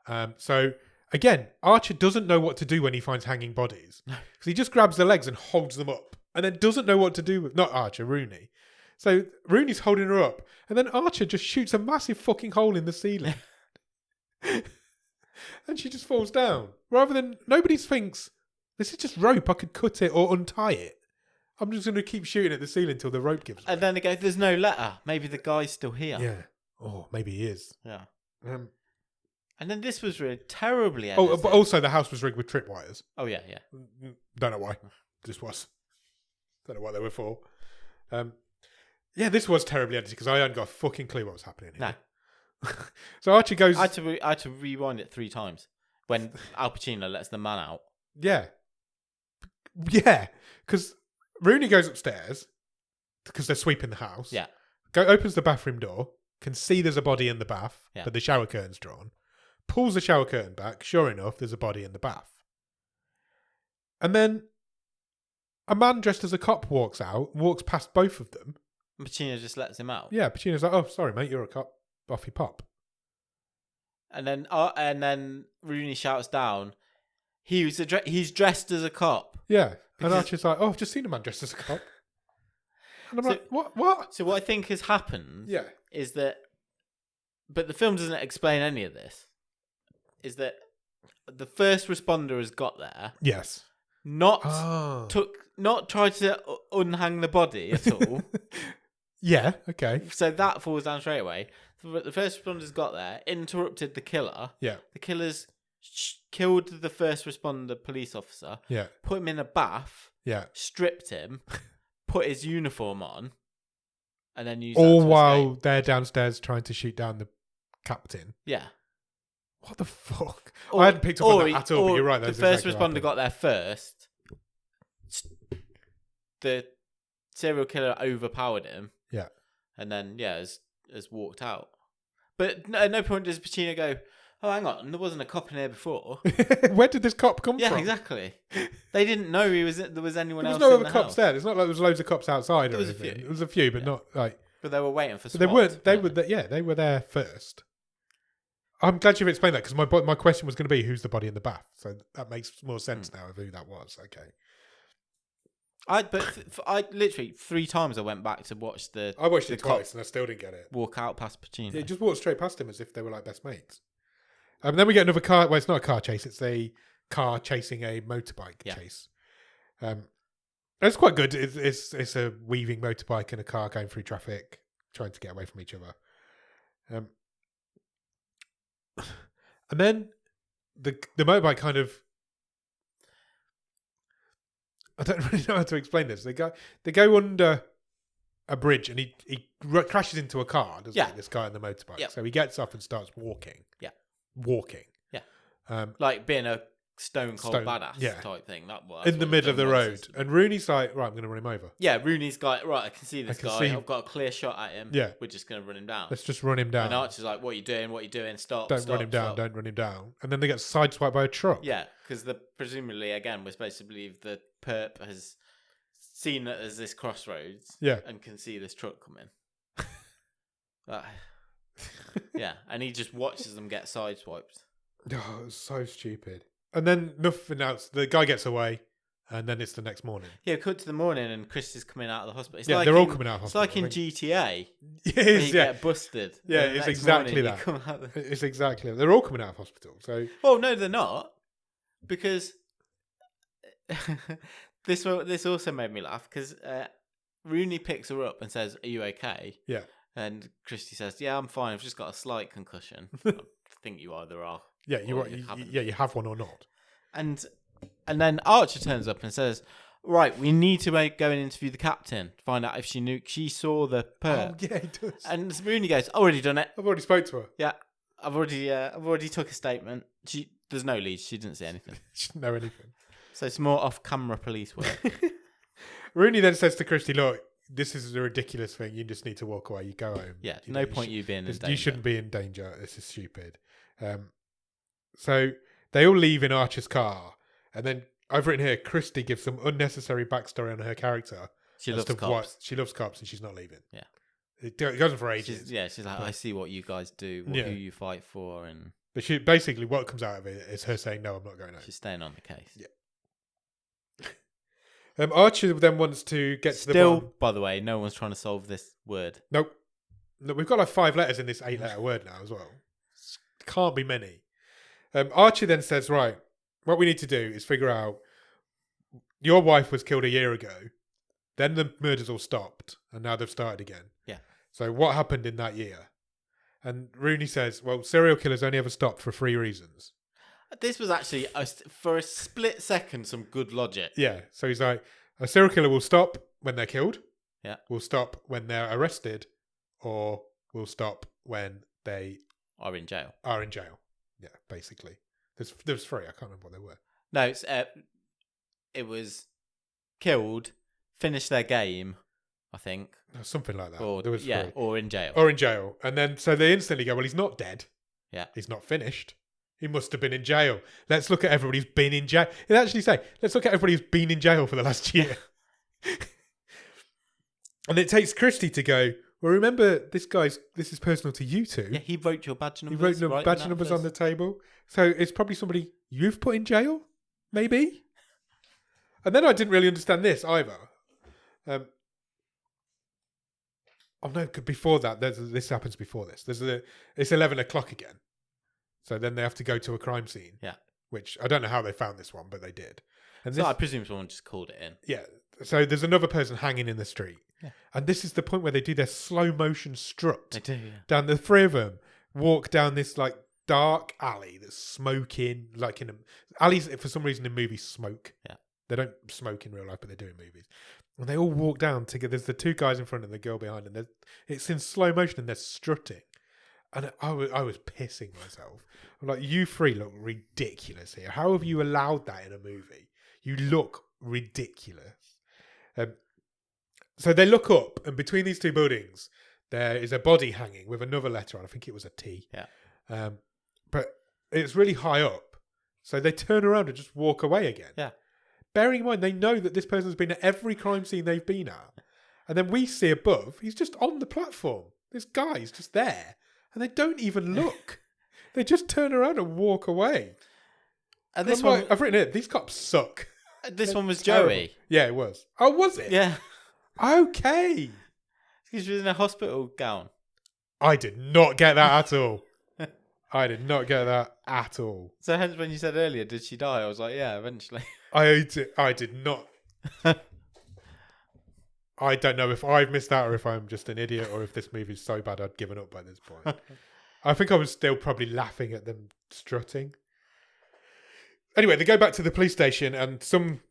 her. So again, Archer doesn't know what to do when he finds hanging bodies. Because he just grabs the legs and holds them up. And then doesn't know what to do with... Not Archer, Rooney. So Rooney's holding her up. And then Archer just shoots a massive fucking hole in the ceiling. And she just falls down. Rather than... Nobody thinks, this is just rope. I could cut it or untie it. I'm just going to keep shooting at the ceiling until the rope gives way. And then they go, there's no letter. Maybe the guy's still here. Yeah. Oh, maybe he is. Yeah. Um, And then this was really terribly oh, edited. but also the house was rigged with tripwires. Oh, yeah. Don't know why. Just was. Don't know what they were for. Yeah, this was terribly edited because I hadn't got a fucking clue what was happening here. No. So Archer goes... I had to rewind it 3 times when Al Pacino lets the man out. Yeah. Yeah. Because Rooney goes upstairs because they're sweeping the house. Yeah. Opens the bathroom door, can see there's a body in the bath, Yeah. but the shower curtain's drawn. Pulls the shower curtain back. Sure enough, there's a body in the bath. And then a man dressed as a cop walks out, walks past both of them. Pacino just lets him out. Yeah, Pacino's like, "Oh, sorry, mate, you're a cop. Off you pop." And then Rooney shouts down, he's dressed as a cop. Yeah, and Because- Archer's like, "Oh, I've just seen a man dressed as a cop." And I'm So- like, "What?" So what I think has happened Yeah, is that, but the film doesn't explain any of this, is that the first responder has got there, yes. not Oh, tried to unhang the body at all. yeah. Okay. So that falls down straight away. The first responder's got there, interrupted the killer. Yeah, The killer's killed the first responder police officer, yeah, put him in a bath, yeah. stripped him, put his uniform on, and then used All that to while escape. they're downstairs trying to shoot down the captain. Yeah. What the fuck? I hadn't picked up on that at all, but you're right. The That's first exactly what responder got there first. The serial killer overpowered him. Yeah. And then, has walked out. But at no point does Pacino go, oh, hang on, there wasn't a cop in here before. happened. Where did this cop come Yeah, from? exactly. They didn't know there was anyone There was else no in other the cops house. there. It's not like there was loads of cops outside There or was a anything. few. There was a few, but Yeah. not like. But they were waiting for But they SWAT, weren't. They were. apparently. They were there first. I'm glad you've explained that because my question was going to be who's the body in the bath. So that makes more sense now of who that was. Okay. I literally 3 times I went back to watch the. I watched the it cop twice and I still didn't get it. walk out past Pacino. It just walked straight past him as if they were like best mates. Then we get another car. Well, it's not a car chase. It's a car chasing a motorbike chase. It's quite good. It's a weaving motorbike and a car going through traffic, trying to get away from each other. And then the motorbike kind of. I don't really know how to explain this. They go under a bridge and he crashes into a car, doesn't he? This guy on the motorbike. Yeah. So he gets up and starts walking. Yeah. Walking. Yeah. Like being a stone cold badass yeah. type thing. In the middle of the road. And Rooney's like, right, I'm going to run him over. Yeah, Rooney's got, right, I can see this I can guy. see him. I've got a clear shot at him. Yeah. We're just going to run him down. Let's just run him down. And Archer's like, what are you doing? What are you doing? Stop, Don't stop, run him down. stop. Don't run him down. And then they get sideswiped by a truck. Yeah, because presumably, again, we're supposed to believe the perp has seen it as this crossroads. Yeah. And can see this truck coming. Yeah, and he just watches them get sideswiped. Oh, it was so stupid. And then nothing else. The guy gets away, and then it's the next morning. Yeah, cut to the morning, and Chris is coming out of the hospital. It's Yeah, like they're all coming out of It's hospital, like in I GTA. It Where is, you yeah. get busted. Yeah, and the it's next exactly morning you that. come out the- It's exactly. They're all coming out of hospital. So Well, no, they're not, because this also made me laugh because Rooney picks her up and says, "Are you okay?" yeah, And Christy says, "Yeah, I'm fine. I've just got a slight concussion." I think you either are. yeah, or you haven't. you have one or not. And then Archer turns up and says, "Right, we need to go and interview the captain, find out if she saw the perp." Oh yeah, he does. And Rooney goes, "Already done it. I've already spoke to her. Yeah, I've already took a statement. There's no leads. She didn't see anything. She didn't know anything. So it's more off-camera police work." Rooney then says to Christy, "Look, this is a ridiculous thing. You just need to walk away. You go home. Yeah, You no know, point you being in danger. You shouldn't be in danger. This is stupid." So they all leave in Archer's car, and then I've written here, Christy gives some unnecessary backstory on her character. She as loves to cops. She loves cops, and she's not leaving. Yeah. It goes on for ages. She's like, I see what you guys do, who you fight for, and But she basically what comes out of it is her saying, "No, I'm not going home." she's staying on the case. Yeah. Archer then wants to get to the bottom. By the way, no one's trying to solve this word. Nope. No, we've got like 5 letters in this 8-letter word now as well. Can't be many. Archie then says, right, what we need to do is figure out your wife was killed a year ago. Then the murders all stopped and now they've started again. Yeah. So what happened in that year? And Rooney says, well, serial killers only ever stopped for 3 reasons. This was actually, for a split second, some good logic. Yeah. So he's like, a serial killer will stop when they're killed. Yeah. Will stop when they're arrested. Or will stop when they are in jail. Yeah, basically. There's 3. I can't remember what they were. No, it was killed, finished their game, I think. Something like that. Or, there was 3. Or in jail. Or in jail. And then, so they instantly go, well, he's not dead. Yeah. He's not finished. He must have been in jail. Let's look at everybody who's been in jail. It actually say, let's look at everybody who's been in jail for the last year. And it takes Christie to go, well, remember, this is personal to you two. Yeah, he wrote your badge numbers. He wrote your badge numbers on the table. So it's probably somebody you've put in jail, maybe? And then I didn't really understand this either. Oh no, before that, this happens before this. It's 11 o'clock again. So then they have to go to a crime scene. Yeah. Which, I don't know how they found this one, but they did. And I presume someone just called it in. Yeah. So there's another person hanging in the street. Yeah. And this is the point where they do their slow motion strut. They do, yeah. Down the 3 of them walk down this like dark alley that's smoking, like alleys for some reason in movies smoke. Yeah. They don't smoke in real life, but they do in movies. And they all walk down together. There's the 2 guys in front and the girl behind, and it's in slow motion and they're strutting. And I was pissing myself. I'm like, you 3 look ridiculous here. How have you allowed that in a movie? You look ridiculous. So they look up, and between these 2 buildings, there is a body hanging with another letter on. I think it was a T. Yeah. But it's really high up. So they turn around and just walk away again. Yeah. Bearing in mind, they know that this person's been at every crime scene they've been at. And then we see above, he's just on the platform. This guy's just there. And they don't even look. They just turn around and walk away. And this one, I've written it, these cops suck. This one was terrible. Joey. Yeah, it was. Oh, was it? Yeah. Okay. Because she was in a hospital gown. I did not get that at all. I did not get that at all. So hence when you said earlier, did she die? I was like, yeah, eventually. I did not. I don't know if I've missed out or if I'm just an idiot or if this movie's so bad I'd given up by this point. I think I was still probably laughing at them strutting. Anyway, they go back to the police station and some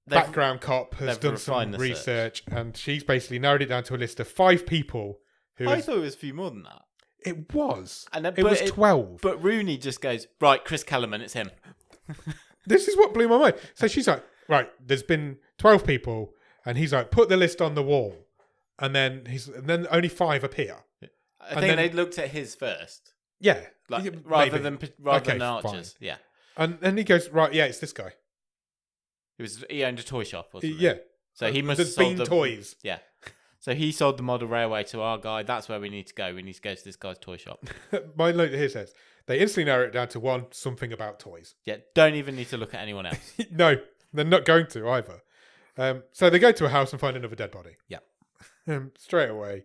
background cop has done some research and she's basically narrowed it down to a list of 5 people who... I thought it was a few more than that. It was. And then, it was 12. But Rooney just goes, right, Chris Kellerman, it's him. This is what blew my mind. So she's like, right, there's been 12 people, and he's like, put the list on the wall. And then only 5 appear. I think they looked at his first. Yeah. Rather than Archer's. Fine. Yeah. And he goes, right, yeah, it's this guy. He owned a toy shop, wasn't he? Yeah. So he must have sold toys. Yeah. So he sold the model railway to our guy. That's where we need to go. We need to go to this guy's toy shop. My note here says, they instantly narrow it down to 1, something about toys. Yeah, don't even need to look at anyone else. No, they're not going to either. So they go to a house and find another dead body. Yeah. Straight away.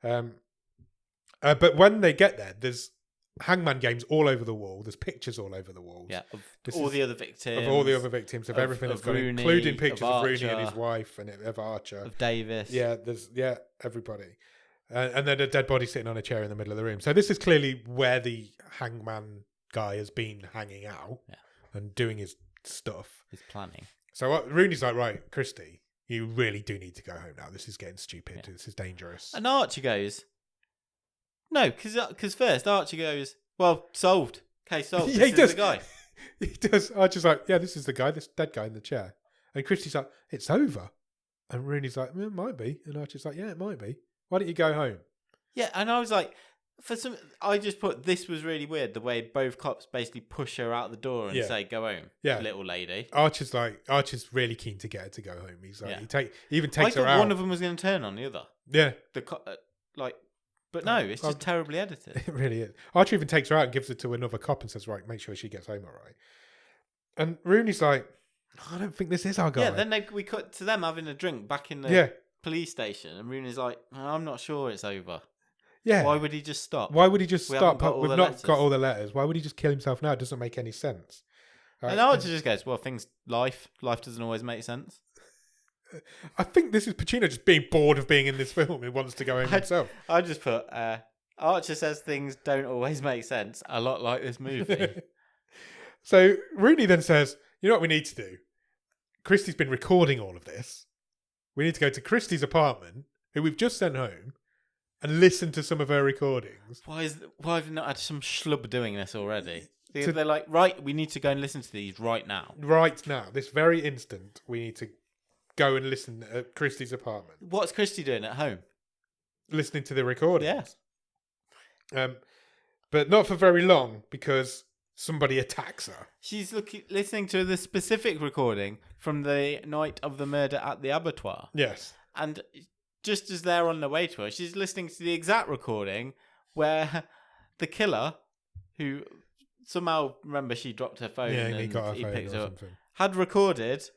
But when they get there, there's Hangman games all over the wall. There's pictures all over the walls. Yeah, of all the other victims. Of everything that's going on, Rooney, including pictures of Archer, Rooney and his wife and of Archer. Of Davis. Yeah, there's everybody. And then a dead body sitting on a chair in the middle of the room. So this is clearly where the Hangman guy has been hanging out and doing his stuff. His planning. So Rooney's like, right, Christie, you really do need to go home now. This is getting stupid. Yeah. This is dangerous. And Archie goes... No, because first Archie goes, well, solved. Case solved. Yeah, this is the guy. He does. Archie's like, yeah, this is the guy, this dead guy in the chair. And Christie's like, it's over. And Rooney's like, it might be. And Archie's like, yeah, it might be. Why don't you go home? Yeah, and I was like, I just put, this was really weird, the way both cops basically push her out the door and say, go home, little lady. Archer's really keen to get her to go home. He's like, he even takes her out. I thought one of them was going to turn on the other. Yeah. But no, it's just terribly edited. It really is. Archer even takes her out and gives it to another cop and says, right, make sure she gets home all right. And Rooney's like, I don't think this is our guy. Yeah, then we cut to them having a drink back in the police station, and Rooney's like, I'm not sure it's over. Yeah. Why would he just stop? Why would he just stop? We've not got all the letters. Why would he just kill himself now? It doesn't make any sense. And Archer just goes, well, life doesn't always make sense. I think this is Pacino just being bored of being in this film. He wants to go home himself. I just put, Archer says things don't always make sense, a lot like this movie. So Rooney then says, you know what we need to do? Christie's been recording all of this. We need to go to Christie's apartment, who we've just sent home, and listen to some of her recordings. Why have you not had some schlub doing this already? They're like, right, we need to go and listen to these right now. Right now, this very instant, we need to go and listen at Christie's apartment. What's Christie doing at home? Listening to the recordings. Yeah. But not for very long, because somebody attacks her. She's listening to the specific recording from the night of the murder at the abattoir. Yes. And just as they're on the way to her, she's listening to the exact recording where the killer, who somehow, remember, she dropped her phone and he picked her up, had recorded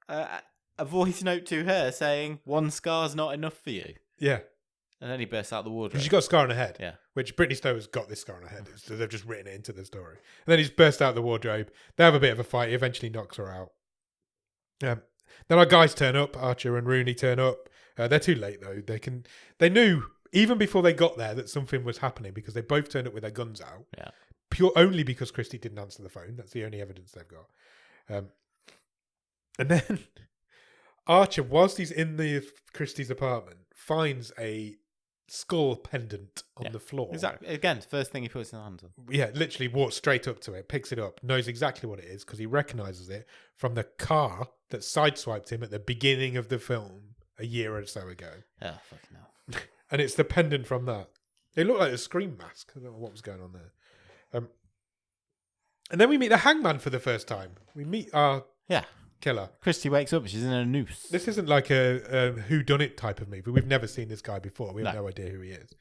a voice note to her saying, one scar's not enough for you. Yeah. And then he bursts out the wardrobe. She's got a scar on her head. Yeah. Which Brittney Stoner's got this scar on her head. So they've just written it into the story. And then he's burst out the wardrobe. They have a bit of a fight. He eventually knocks her out. Then our guys turn up. Archer and Rooney turn up. They're too late though. They knew even before they got there that something was happening because they both turned up with their guns out. Yeah. Only because Christie didn't answer the phone. That's the only evidence they've got. And then Archer, whilst he's in Christie's apartment, finds a skull pendant on the floor. Exactly. Again, first thing he puts his hands on. Yeah, literally walks straight up to it, picks it up, knows exactly what it is because he recognises it from the car that sideswiped him at the beginning of the film a year or so ago. Oh, fucking hell. And it's the pendant from that. It looked like a scream mask. I don't know what was going on there. And then we meet the Hangman for the first time. We meet our killer. Christie wakes up. She's in a noose. This isn't like a whodunit type of movie. We've never seen this guy before. We have no idea who he is.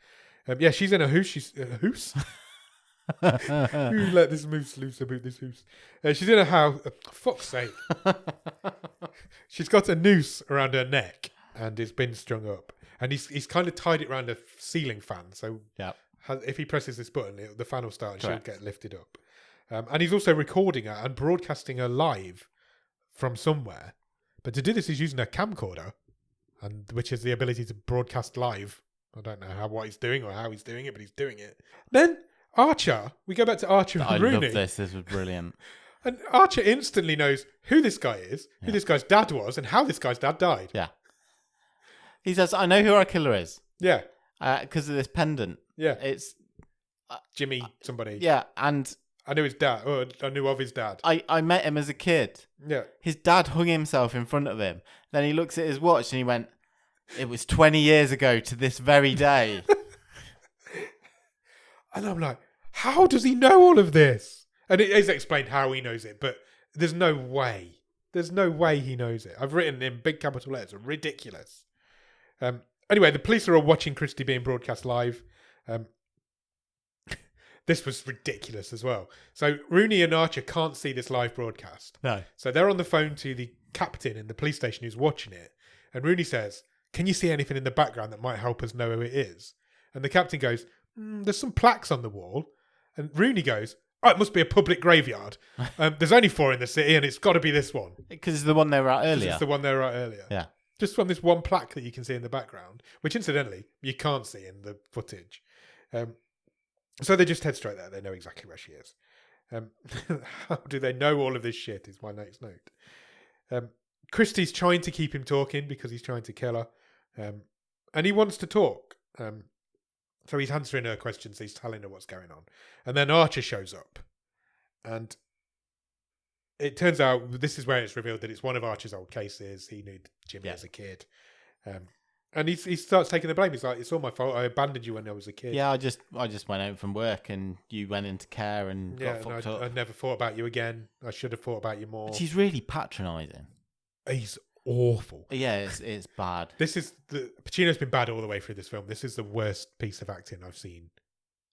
Yeah, she's in a hoose. She's a hoose. Who let this moose loose about this hoose? She's in a house. Fuck's sake. She's got a noose around her neck and it's been strung up. And he's kind of tied it around a ceiling fan. So if he presses this button, the fan will start and she'll get lifted up. And he's also recording her and broadcasting her live from somewhere. But to do this, he's using a camcorder, which is the ability to broadcast live. I don't know what he's doing or how he's doing it, but he's doing it. Then Archer, we go back to Archer and Rooney. I love this. This was brilliant. And Archer instantly knows who this guy is, who this guy's dad was, and how this guy's dad died. Yeah. He says, I know who our killer is. Yeah. Because of this pendant. Yeah. It's Jimmy somebody. Yeah, and I knew his dad. Or I knew of his dad. I met him as a kid. Yeah. His dad hung himself in front of him. Then he looks at his watch and he went, it was 20 years ago to this very day. And I'm like, how does he know all of this? And it is explained how he knows it, but there's no way. There's no way he knows it. I've written in big capital letters, ridiculous. Anyway, the police are all watching Christie being broadcast live. This was ridiculous as well. So Rooney and Archer can't see this live broadcast. No. So they're on the phone to the captain in the police station who's watching it. And Rooney says, can you see anything in the background that might help us know who it is? And the captain goes, there's some plaques on the wall. And Rooney goes, oh, it must be a public graveyard. There's only 4 in the city and it's got to be this one. Because it's the one they were at earlier. It's the one they were at earlier. Yeah. Just from this one plaque that you can see in the background, which incidentally, you can't see in the footage. So they just head straight there. They know exactly where she is. How do they know all of this shit is my next note. Christie's trying to keep him talking because he's trying to kill her. And he wants to talk. So he's answering her questions. He's telling her what's going on. And then Archer shows up. And it turns out this is where it's revealed that it's one of Archer's old cases. He knew Jimmy as a kid. And he starts taking the blame. He's like, it's all my fault. I abandoned you when I was a kid. Yeah, I just went home from work and you went into care and got fucked up. I never thought about you again. I should have thought about you more. But he's really patronising. He's awful. Yeah, it's bad. Pacino's been bad all the way through this film. This is the worst piece of acting I've seen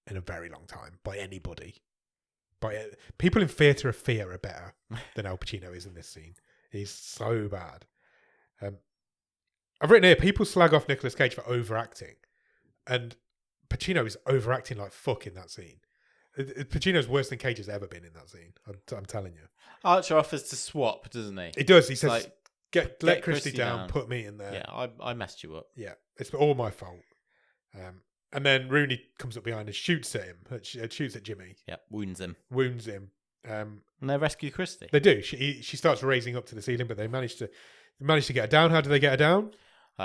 in a very long time by anybody. People in Theatre of Fear are better than Al Pacino is in this scene. He's so bad. I've written here, people slag off Nicolas Cage for overacting, and Pacino is overacting like fuck in that scene. Pacino's worse than Cage has ever been in that scene. I'm telling you. Archer offers to swap, doesn't he? He does. He says, Like, let Christie down, put me in there. Yeah, I messed you up. Yeah, it's all my fault. And then Rooney comes up behind and shoots at him. Shoots at Jimmy. Yeah, wounds him. And they rescue Christie. They do. She starts raising up to the ceiling, but they manage to get her down. How do they get her down?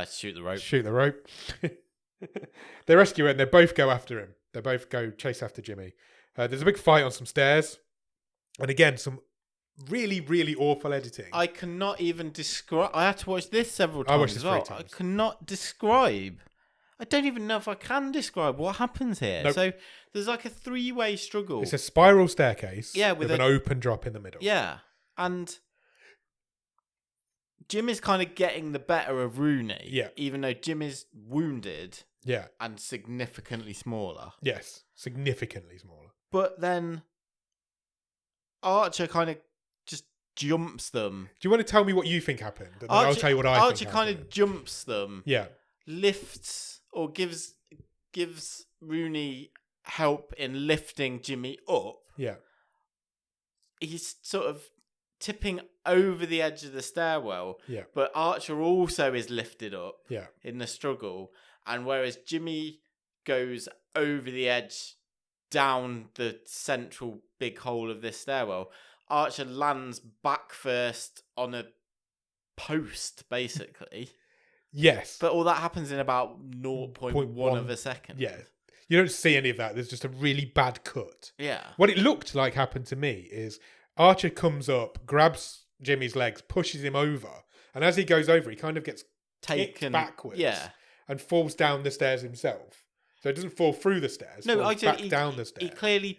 Shoot the rope. Shoot the rope. They rescue her and they both go after him. They both go chase after Jimmy. There's a big fight on some stairs. And again, some really, really awful editing. I cannot even describe. I had to watch this several times. I watched this as well. 3 times. I cannot describe. I don't even know if I can describe what happens here. Nope. So there's like a 3-way struggle. It's a spiral staircase. Yeah, with an open drop in the middle. Yeah, and Jim is kind of getting the better of Rooney. Yeah. Even though Jim is wounded. Yeah. And significantly smaller. Yes, significantly smaller. But then Archer kind of just jumps them. Do you want to tell me what you think happened? And then I'll tell you what I think Archer kind of jumps them. Yeah. Lifts or gives Rooney help in lifting Jimmy up. Yeah. He's sort of tipping over the edge of the stairwell. Yeah. But Archer also is lifted up. Yeah. In the struggle. And whereas Jimmy goes over the edge down the central big hole of this stairwell, Archer lands back first on a post, basically. Yes. But all that happens in about 0.1 of a second. Yeah. You don't see any of that. There's just a really bad cut. Yeah. What it looked like happened to me is Archer comes up, grabs Jimmy's legs, pushes him over, and as he goes over, he kind of gets taken backwards. Yeah. And falls down the stairs himself. So it doesn't fall through the stairs. No, falls back down the stairs.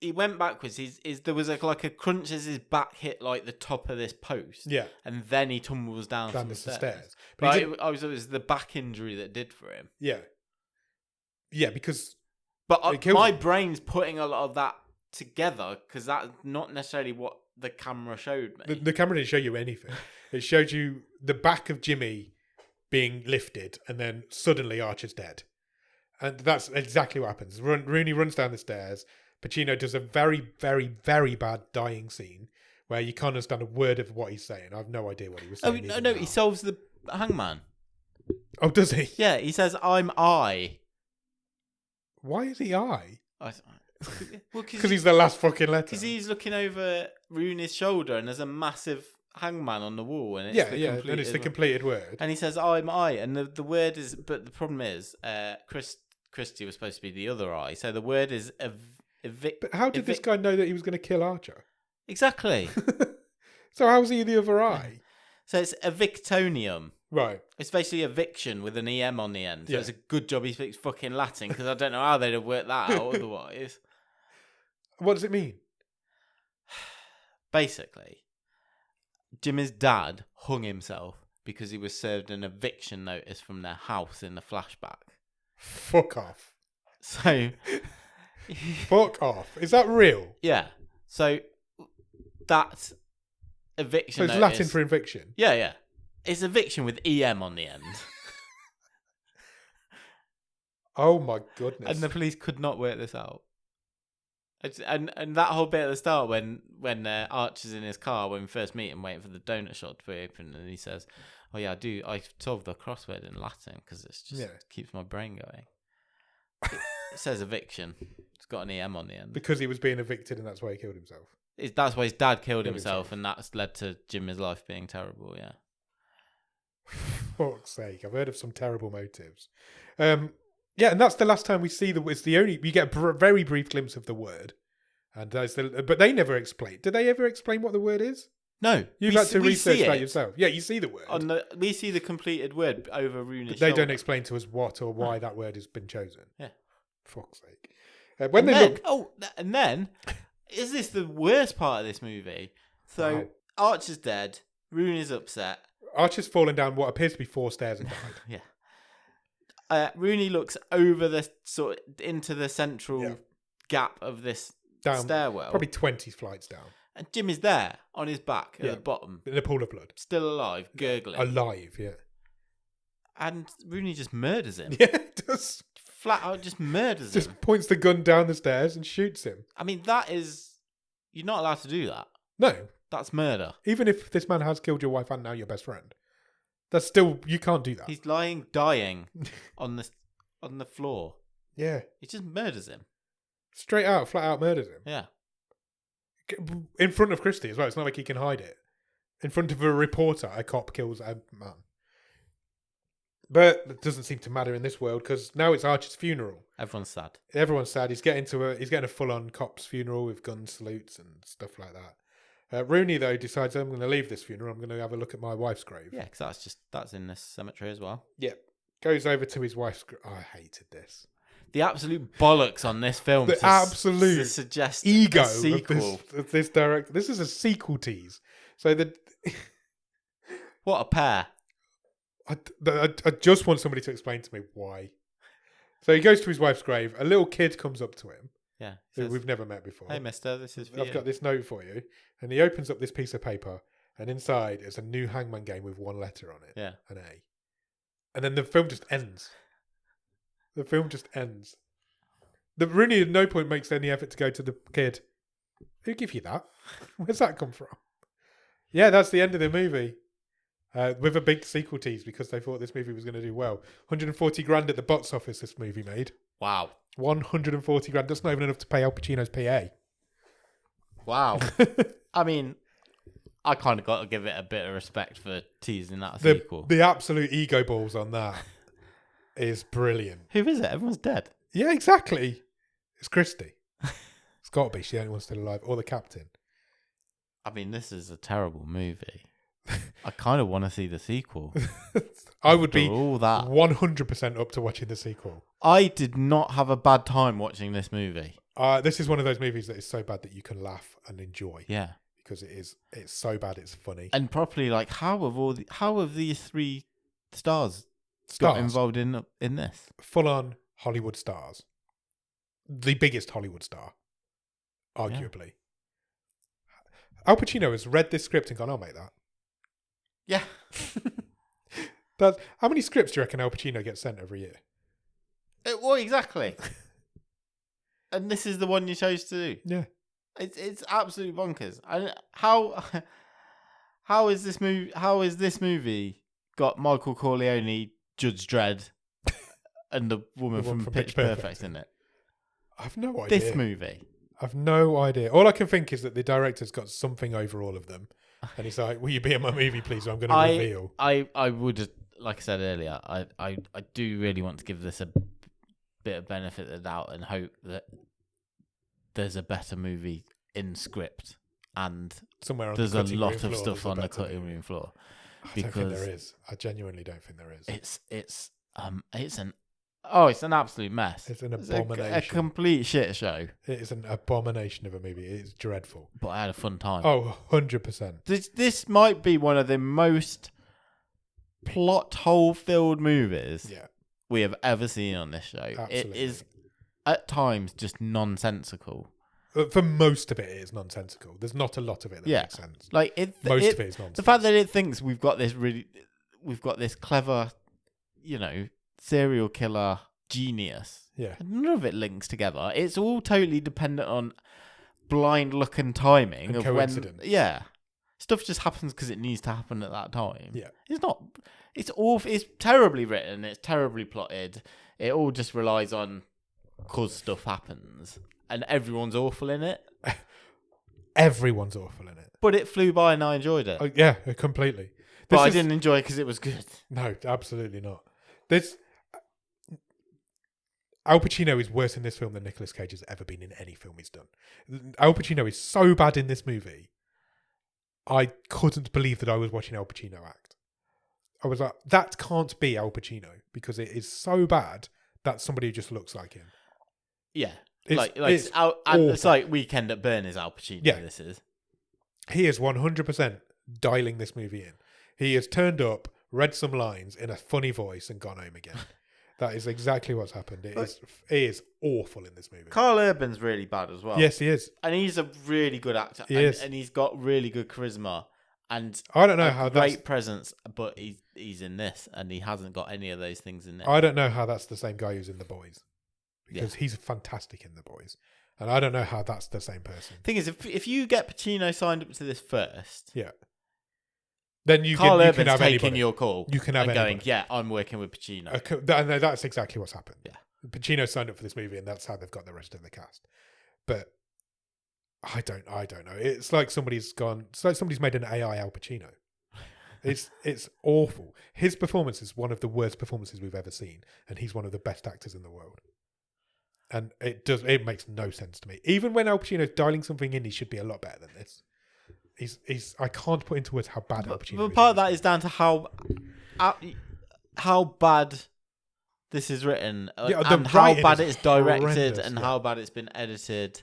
He went backwards. There was like a crunch as his back hit like the top of this post. Yeah. And then he tumbles down the stairs. But it was the back injury that did for him. Yeah. Yeah, because... But my brain's putting a lot of that together because that's not necessarily what the camera showed me. The camera didn't show you anything. It showed you the back of Jimmy being lifted and then suddenly Archer's dead. And that's exactly what happens. Rooney runs down the stairs. Pacino does a very, very, very bad dying scene where you can't understand a word of what he's saying. I have no idea what he was saying. Oh, no, he solves the Hangman. Oh, does he? Yeah, he says, I'm I. Why is he I? Because he's the last fucking letter. Because he's looking over Rooney's shoulder and there's a massive Hangman on the wall. And it's and it's the completed word. And he says, I'm I. And the word is, but the problem is, Christie was supposed to be the other I. So the word is But how did this guy know that he was going to kill Archer? Exactly. So how was he the other eye? So it's evictonium. Right. It's basically eviction with an EM on the end. So it's a good job he speaks fucking Latin because I don't know how they'd have worked that out otherwise. What does it mean? Basically, Jimmy's dad hung himself because he was served an eviction notice from their house in the flashback. Fuck off. So... Fuck off. Is that real? Yeah. So that eviction So it's notice, Latin for eviction? Yeah. It's eviction with EM on the end. Oh my goodness. And the police could not work this out. And that whole bit at the start when Archer's in his car when we first meet him waiting for the donut shop to be open and he says, oh yeah, I solved the crossword in Latin because it just keeps my brain going. It says eviction. It's got an EM on the end. Because he was being evicted and that's why he killed himself. That's why his dad killed himself and that's led to Jimmy's life being terrible, yeah. Fuck's sake, I've heard of some terrible motives. Yeah, and that's the last time we see it's the only, you get a very brief glimpse of the word. And but they never explain. Did they ever explain what the word is? No. You've had to research that yourself. Yeah, you see the word. We see the completed word over Rooney's But they shoulder. don't explain to us what or why that word has been chosen. Yeah. Fuck's sake. Then, and then, is this the worst part of this movie? So, Wow. Archer's dead. Rooney's upset. Archer's fallen down what appears to be 4 stairs and died. Yeah. Rooney looks over the sort into the central gap of this stairwell. Probably 20 flights down. And Jim is there on his back at the bottom. In a pool of blood. Still alive, gurgling. Alive, yeah. And Rooney just murders him. Yeah, it does. Flat out just murders him. Just points the gun down the stairs and shoots him. I mean, that is... You're not allowed to do that. No. That's murder. Even if this man has killed your wife and now your best friend. That's still... You can't do that. He's lying, dying on the floor. Yeah. He just murders him. Straight out, flat out murders him. Yeah. In front of Christie as well. It's not like he can hide it. In front of a reporter, a cop kills a man. But it doesn't seem to matter in this world because now it's Archer's funeral. Everyone's sad. Everyone's sad. He's getting a full-on cop's funeral with gun salutes and stuff like that. Rooney though decides I'm going to leave this funeral. I'm going to have a look at my wife's grave. Yeah, because that's in this cemetery as well. Yeah, goes over to his wife's grave. Oh, I hated this. The absolute bollocks on this film. The absolute to suggest ego a sequel. of this director. This is a sequel tease. So what a pair. I just want somebody to explain to me why. So he goes to his wife's grave. A little kid comes up to him. Yeah. Who Says, we've never met before. Hey, mister, this is for I've you. got this note for you. And he opens up this piece of paper. And inside is a new Hangman game with 1 letter on it. Yeah. An A. And then the film just ends. The film just ends. The Rooney at no point makes any effort to go to the kid. Who gave you that? Where's that come from? Yeah, that's the end of the movie. With a big sequel tease because they thought this movie was going to do well. 140 grand at the box office this movie made. Wow. 140 grand. That's not even enough to pay Al Pacino's PA. Wow. I mean, I kind of got to give it a bit of respect for teasing that sequel. The absolute ego balls on that is brilliant. Who is it? Everyone's dead. Yeah, exactly. It's Christie. It's got to be. She's the only one still alive. Or the captain. I mean, this is a terrible movie. I kind of want to see the sequel. I would be all that 100% up to watching the sequel. I did not have a bad time watching this movie. This is one of those movies that is so bad that you can laugh and enjoy. Yeah, because it's so bad it's funny. And properly, like, how have these 3 stars got involved in this? Full on Hollywood stars, the biggest Hollywood star, arguably. Yeah. Al Pacino has read this script and gone, "I'll make that." Yeah. How many scripts do you reckon Al Pacino gets sent every year? Well, exactly. And this is the one you chose to do. Yeah. It's absolutely bonkers. And how is this movie got Michael Corleone, Judge Dredd, and the woman from Pitch Perfect in it? I've no idea. This movie. I've no idea. All I can think is that the director's got something over all of them. And he's like, "Will you be in my movie, please? Or I'm going to reveal." I would, like I said earlier, I do really want to give this a bit of benefit of the doubt and hope that there's a better movie in script and somewhere on there's the a lot of stuff on the cutting room floor. I don't think there is. I genuinely don't think there is. It's an absolute mess. It's an abomination. A complete shit show. It is an abomination of a movie. It is dreadful. But I had a fun time. Oh, 100%. This might be one of the most plot hole filled movies we have ever seen on this show. Absolutely. It is at times just nonsensical. For most of it is nonsensical. There's not a lot of it that makes sense. Like most of it is nonsense. The fact that it thinks we've got this clever, serial killer genius. Yeah. None of it links together. It's all totally dependent on blind luck and timing and of coincidence. when stuff just happens because it needs to happen at that time. Yeah. It's not. It's awful. It's terribly written. It's terribly plotted. It all just relies on cause stuff happens, and everyone's awful in it. Everyone's awful in it. But it flew by, and I enjoyed it. Oh, yeah, completely. But I didn't enjoy it because it was good. No, absolutely not. Al Pacino is worse in this film than Nicolas Cage has ever been in any film he's done. Al Pacino is so bad in this movie. I couldn't believe that I was watching Al Pacino act. I was like, that can't be Al Pacino because it is so bad that somebody who just looks like him. Yeah. It's it's like Weekend at Bernie's Al Pacino. Yeah. This is. He is 100% dialing this movie in. He has turned up, read some lines in a funny voice, and gone home again. That is exactly what's happened. It is awful in this movie. Karl Urban's really bad as well. Yes, he is. And he's a really good actor. And he's got really good charisma. And I don't know how great presence, but he's in this, and he hasn't got any of those things in it. I don't know how that's the same guy who's in The Boys, because he's fantastic in The Boys, and I don't know how that's the same person. Thing is, if you get Pacino signed up to this first, then Karl Urban's can have taking anybody. your call. You can have and anybody. going, I'm working with Pacino. That's exactly what's happened. Yeah, Pacino signed up for this movie, and that's how they've got the rest of the cast. But I don't know. It's like somebody's made an AI Al Pacino. It's awful. His performance is one of the worst performances we've ever seen, and he's one of the best actors in the world. And it makes no sense to me. Even when Al Pacino's dialing something in, he should be a lot better than this. I can't put into words how bad Al Pacino is. But part of that is down to how bad this is written, and how bad it's directed, and how bad it's been edited.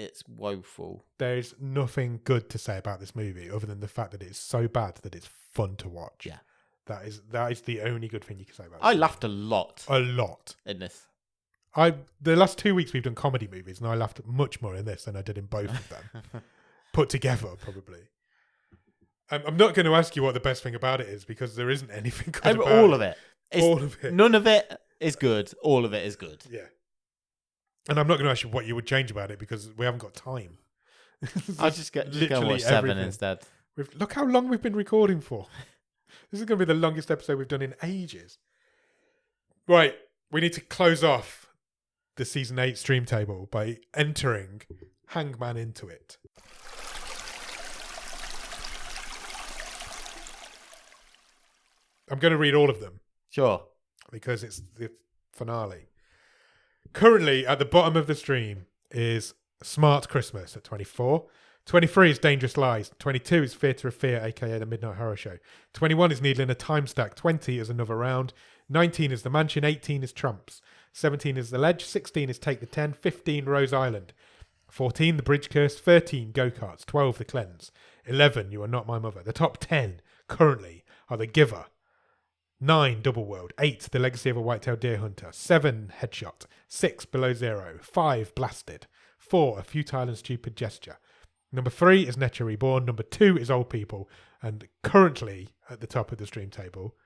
It's woeful. There's nothing good to say about this movie other than the fact that it's so bad that it's fun to watch. Yeah. That is the only good thing you can say about it. I laughed a lot in this. The last 2 weeks we've done comedy movies, and I laughed much more in this than I did in both of them. Put together, probably. I'm not going to ask you what the best thing about it is, because there isn't anything good about all of it. All of it. None of it is good. All of it is good. Yeah. And I'm not going to ask you what you would change about it, because we haven't got time. I'll just go and watch 7 instead. Look how long we've been recording for. This is going to be the longest episode we've done in ages. Right. We need to close off the season 8 stream table by entering Hangman into it. I'm going to read all of them. Sure. Because it's the finale. Currently, at the bottom of the stream is Smart Christmas at 24. 23 is Dangerous Lies. 22 is Theatre of Fear, aka The Midnight Horror Show. 21 is Needle in a Time Stack. 20 is Another Round. 19 is The Mansion. 18 is Trumps. 17 is The Ledge. 16 is Take the 10. 15, Rose Island. 14, The Bridge Curse. 13, Go-Karts. 12, The Cleanse. 11, You Are Not My Mother. The top 10 currently are The Giver. 9, Double World. 8, The Legacy of a White-tailed Deer Hunter. 7, Headshot. 6, Below Zero. 5, Blasted. 4, A Futile and Stupid Gesture. Number 3 is Nature Reborn. Number 2 is Old People. And currently at the top of the stream table,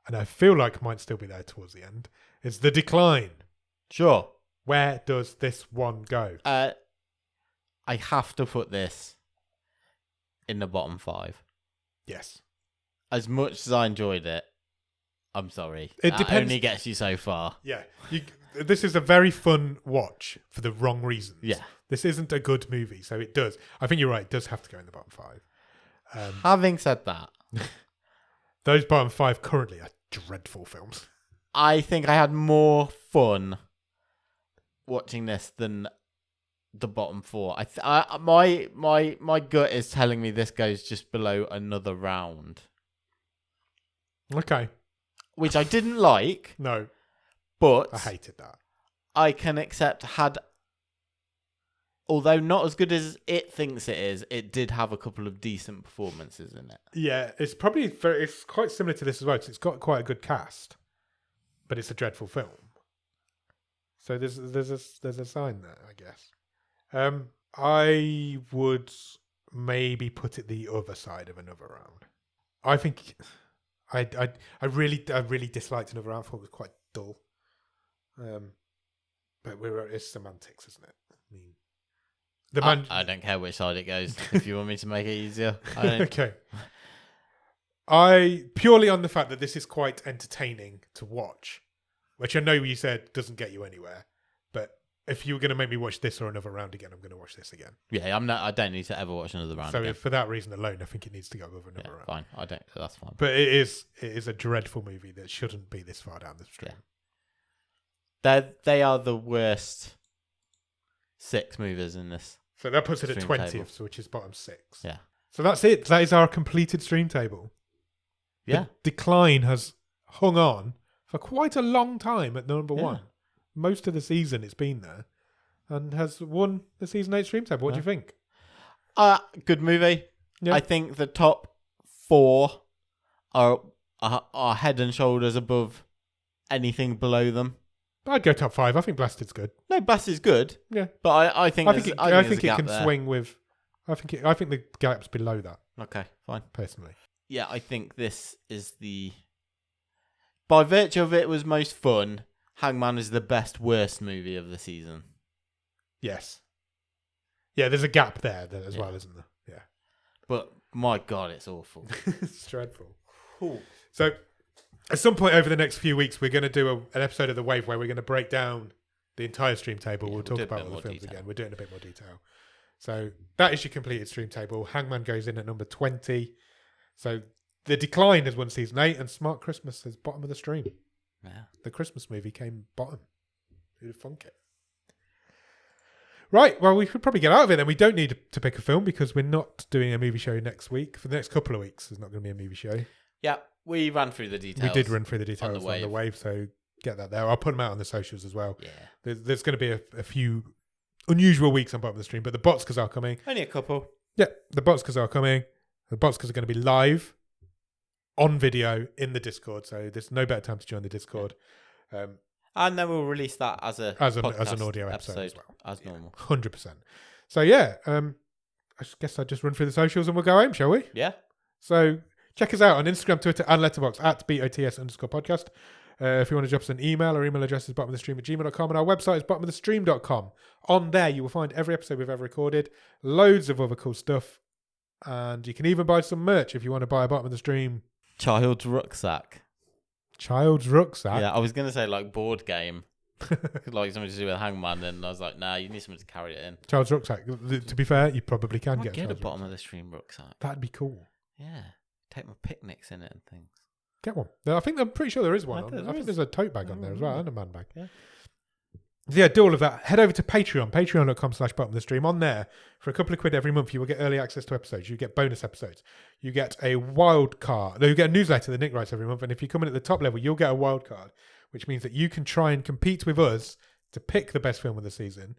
and I feel like might still be there towards the end, is The Decline. Sure. Where does this one go? I have to put this in the bottom 5. Yes. As much as I enjoyed it, I'm sorry. It depends. Only gets you so far. Yeah. This is a very fun watch for the wrong reasons. Yeah. This isn't a good movie, so it does. I think you're right. It does have to go in the bottom 5. Having said that, those bottom 5 currently are dreadful films. I think I had more fun watching this than the bottom 4. My gut is telling me this goes just below Another Round. Okay. Which I didn't like. No. But I hated that. I can accept although not as good as it thinks it is, it did have a couple of decent performances in it. Yeah, it's quite similar to this as well. It's got quite a good cast, but it's a dreadful film. So there's a sign there, I guess. I would maybe put it the other side of Another Round. I think I really disliked Another Round. I thought it was quite dull. But it's semantics, isn't it? I mean, I don't care which side it goes. If you want me to make it easier, I don't. Okay. I purely on the fact that this is quite entertaining to watch, which I know you said doesn't get you anywhere. But if you were going to make me watch this or Another Round again, I'm going to watch this again. Yeah, I don't need to ever watch Another Round. So again. For that reason alone, I think it needs to go over Another Round. Fine, I don't. That's fine. But it is a dreadful movie that shouldn't be this far down the stream. Yeah. They are the worst 6 movies in this. So that puts it at 20th, table. which is bottom 6. Yeah. So that's it. That is our completed stream table. Yeah. The Decline has hung on for quite a long time at number 1. Most of the season it's been there and has won the season 8 stream table. What do you think? Good movie. Yeah. I think the top 4 are head and shoulders above anything below them. I'd go top 5. I think Blasted's good. No, Blast is good. Yeah, but I think it can there. swing with. I think the gap's below that. Okay, fine. Personally, yeah, I think this is by virtue of it was most fun. Hangman is the best worst movie of the season. Yes. Yeah, there's a gap there as well, isn't there? Yeah. But my God, it's awful. It's dreadful. Cool. So, at some point over the next few weeks, we're going to do an episode of The Wave where we're going to break down the entire stream table. We'll talk about all the films again. We're doing a bit more detail. So, that is your completed stream table. Hangman goes in at number 20. So, The Decline has won season 8, and Smart Christmas is bottom of the stream. Yeah. The Christmas movie came bottom. Who'd have thunk it? Right, well, we should probably get out of it then. We don't need to pick a film because we're not doing a movie show next week. For the next couple of weeks, there's not going to be a movie show. Yeah, we ran through the details. We did run through the details on the wave, so get that there. I'll put them out on the socials as well. Yeah. There's going to be a few unusual weeks on bottom of the stream, but the Botskas are coming. Only a couple. Yeah, the Botskas are coming. The Botskas are going to be live on video in the Discord, so there's no better time to join the Discord. And then we'll release that as an audio episode as well. As normal. 100%. So yeah, I guess I'll just run through the socials and we'll go home, shall we? Yeah. So check us out on Instagram, Twitter and Letterboxd at BOTS_podcast. If you want to drop us an email, our email address is bottomofthestream@gmail.com and our website is bottomofthestream.com. On there you will find every episode we've ever recorded, loads of other cool stuff, and you can even buy some merch if you want to buy a Bottom of the Stream Child's rucksack. Child's rucksack? Yeah, I was going to say like board game. Like something to do with Hangman, then I was like, nah, you need something to carry it in. Child's rucksack. To be fair, you probably can get a Bottom of the Stream rucksack. That'd be cool. Yeah. Take my picnics in it and things. Get one. I'm pretty sure there is one. I think there's a tote bag on there as well and a man bag. Yeah. So yeah, do all of that. Head over to Patreon, patreon.com/bottom of the stream. On there, for a couple of quid every month, you will get early access to episodes. You get bonus episodes. You get a wild card. No, you get a newsletter that Nick writes every month. And if you come in at the top level, you'll get a wild card, which means that you can try and compete with us to pick the best film of the season,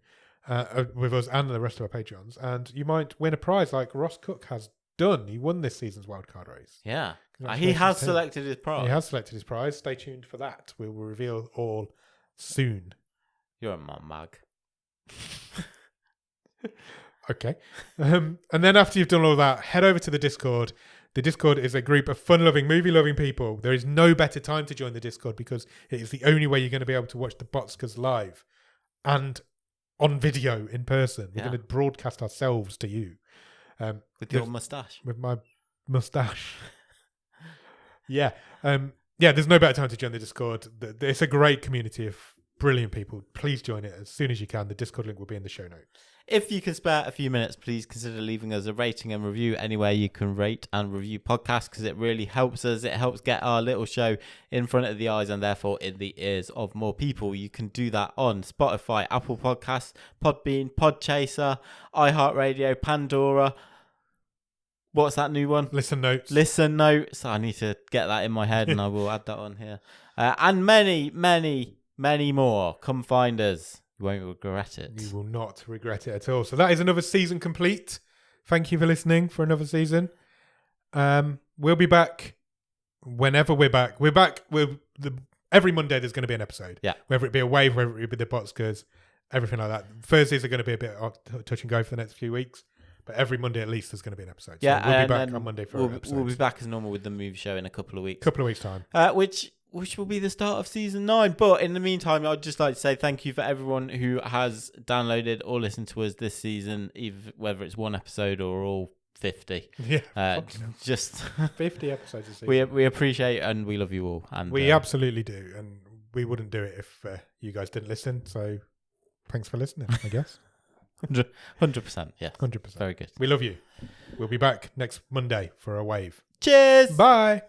with us and the rest of our Patreons. And you might win a prize like Ross Cook has done. He won this season's wildcard race. Yeah. He has selected his prize. He has selected his prize. Stay tuned for that. We will reveal all soon. You're a mum mag. Okay. And then after you've done all that, head over to the Discord. The Discord is a group of fun-loving, movie-loving people. There is no better time to join the Discord because it is the only way you're going to be able to watch the Botskas live and on video in person. We're going to broadcast ourselves to you. With your moustache. With my moustache. Yeah. There's no better time to join the Discord. It's a great community of brilliant people. Please join it as soon as you can. The Discord link will be in the show notes. If you can spare a few minutes, please consider leaving us a rating and review anywhere you can rate and review podcasts, because it really helps us. It helps get our little show in front of the eyes and therefore in the ears of more people. You can do that on Spotify, Apple Podcasts, Podbean, Podchaser, iHeartRadio, Pandora. What's that new one? Listen Notes. Listen Notes. I need to get that in my head and I will add that on here. And many, many, many more. Come find us. You won't regret it. You will not regret it at all. So that is another season complete. Thank you for listening for another season. We'll be back whenever we're back. We're back. Every Monday there's going to be an episode. Yeah. Whether it be a wave, whether it be the Botskas, everything like that. Thursdays are going to be a bit touch and go for the next few weeks. But every Monday at least there's going to be an episode. Yeah, so we'll be back on Monday for an episode. We'll be back as normal with the movie show in a couple of weeks. Couple of weeks' time. Which will be the start of season 9. But in the meantime, I'd just like to say thank you for everyone who has downloaded or listened to us this season, whether it's one episode or all 50. Yeah. Just 50 episodes a season. We appreciate and we love you all. And we absolutely do. And we wouldn't do it if you guys didn't listen. So thanks for listening, I guess. 100%. Yeah. 100%. Very good. We love you. We'll be back next Monday for a wave. Cheers. Bye.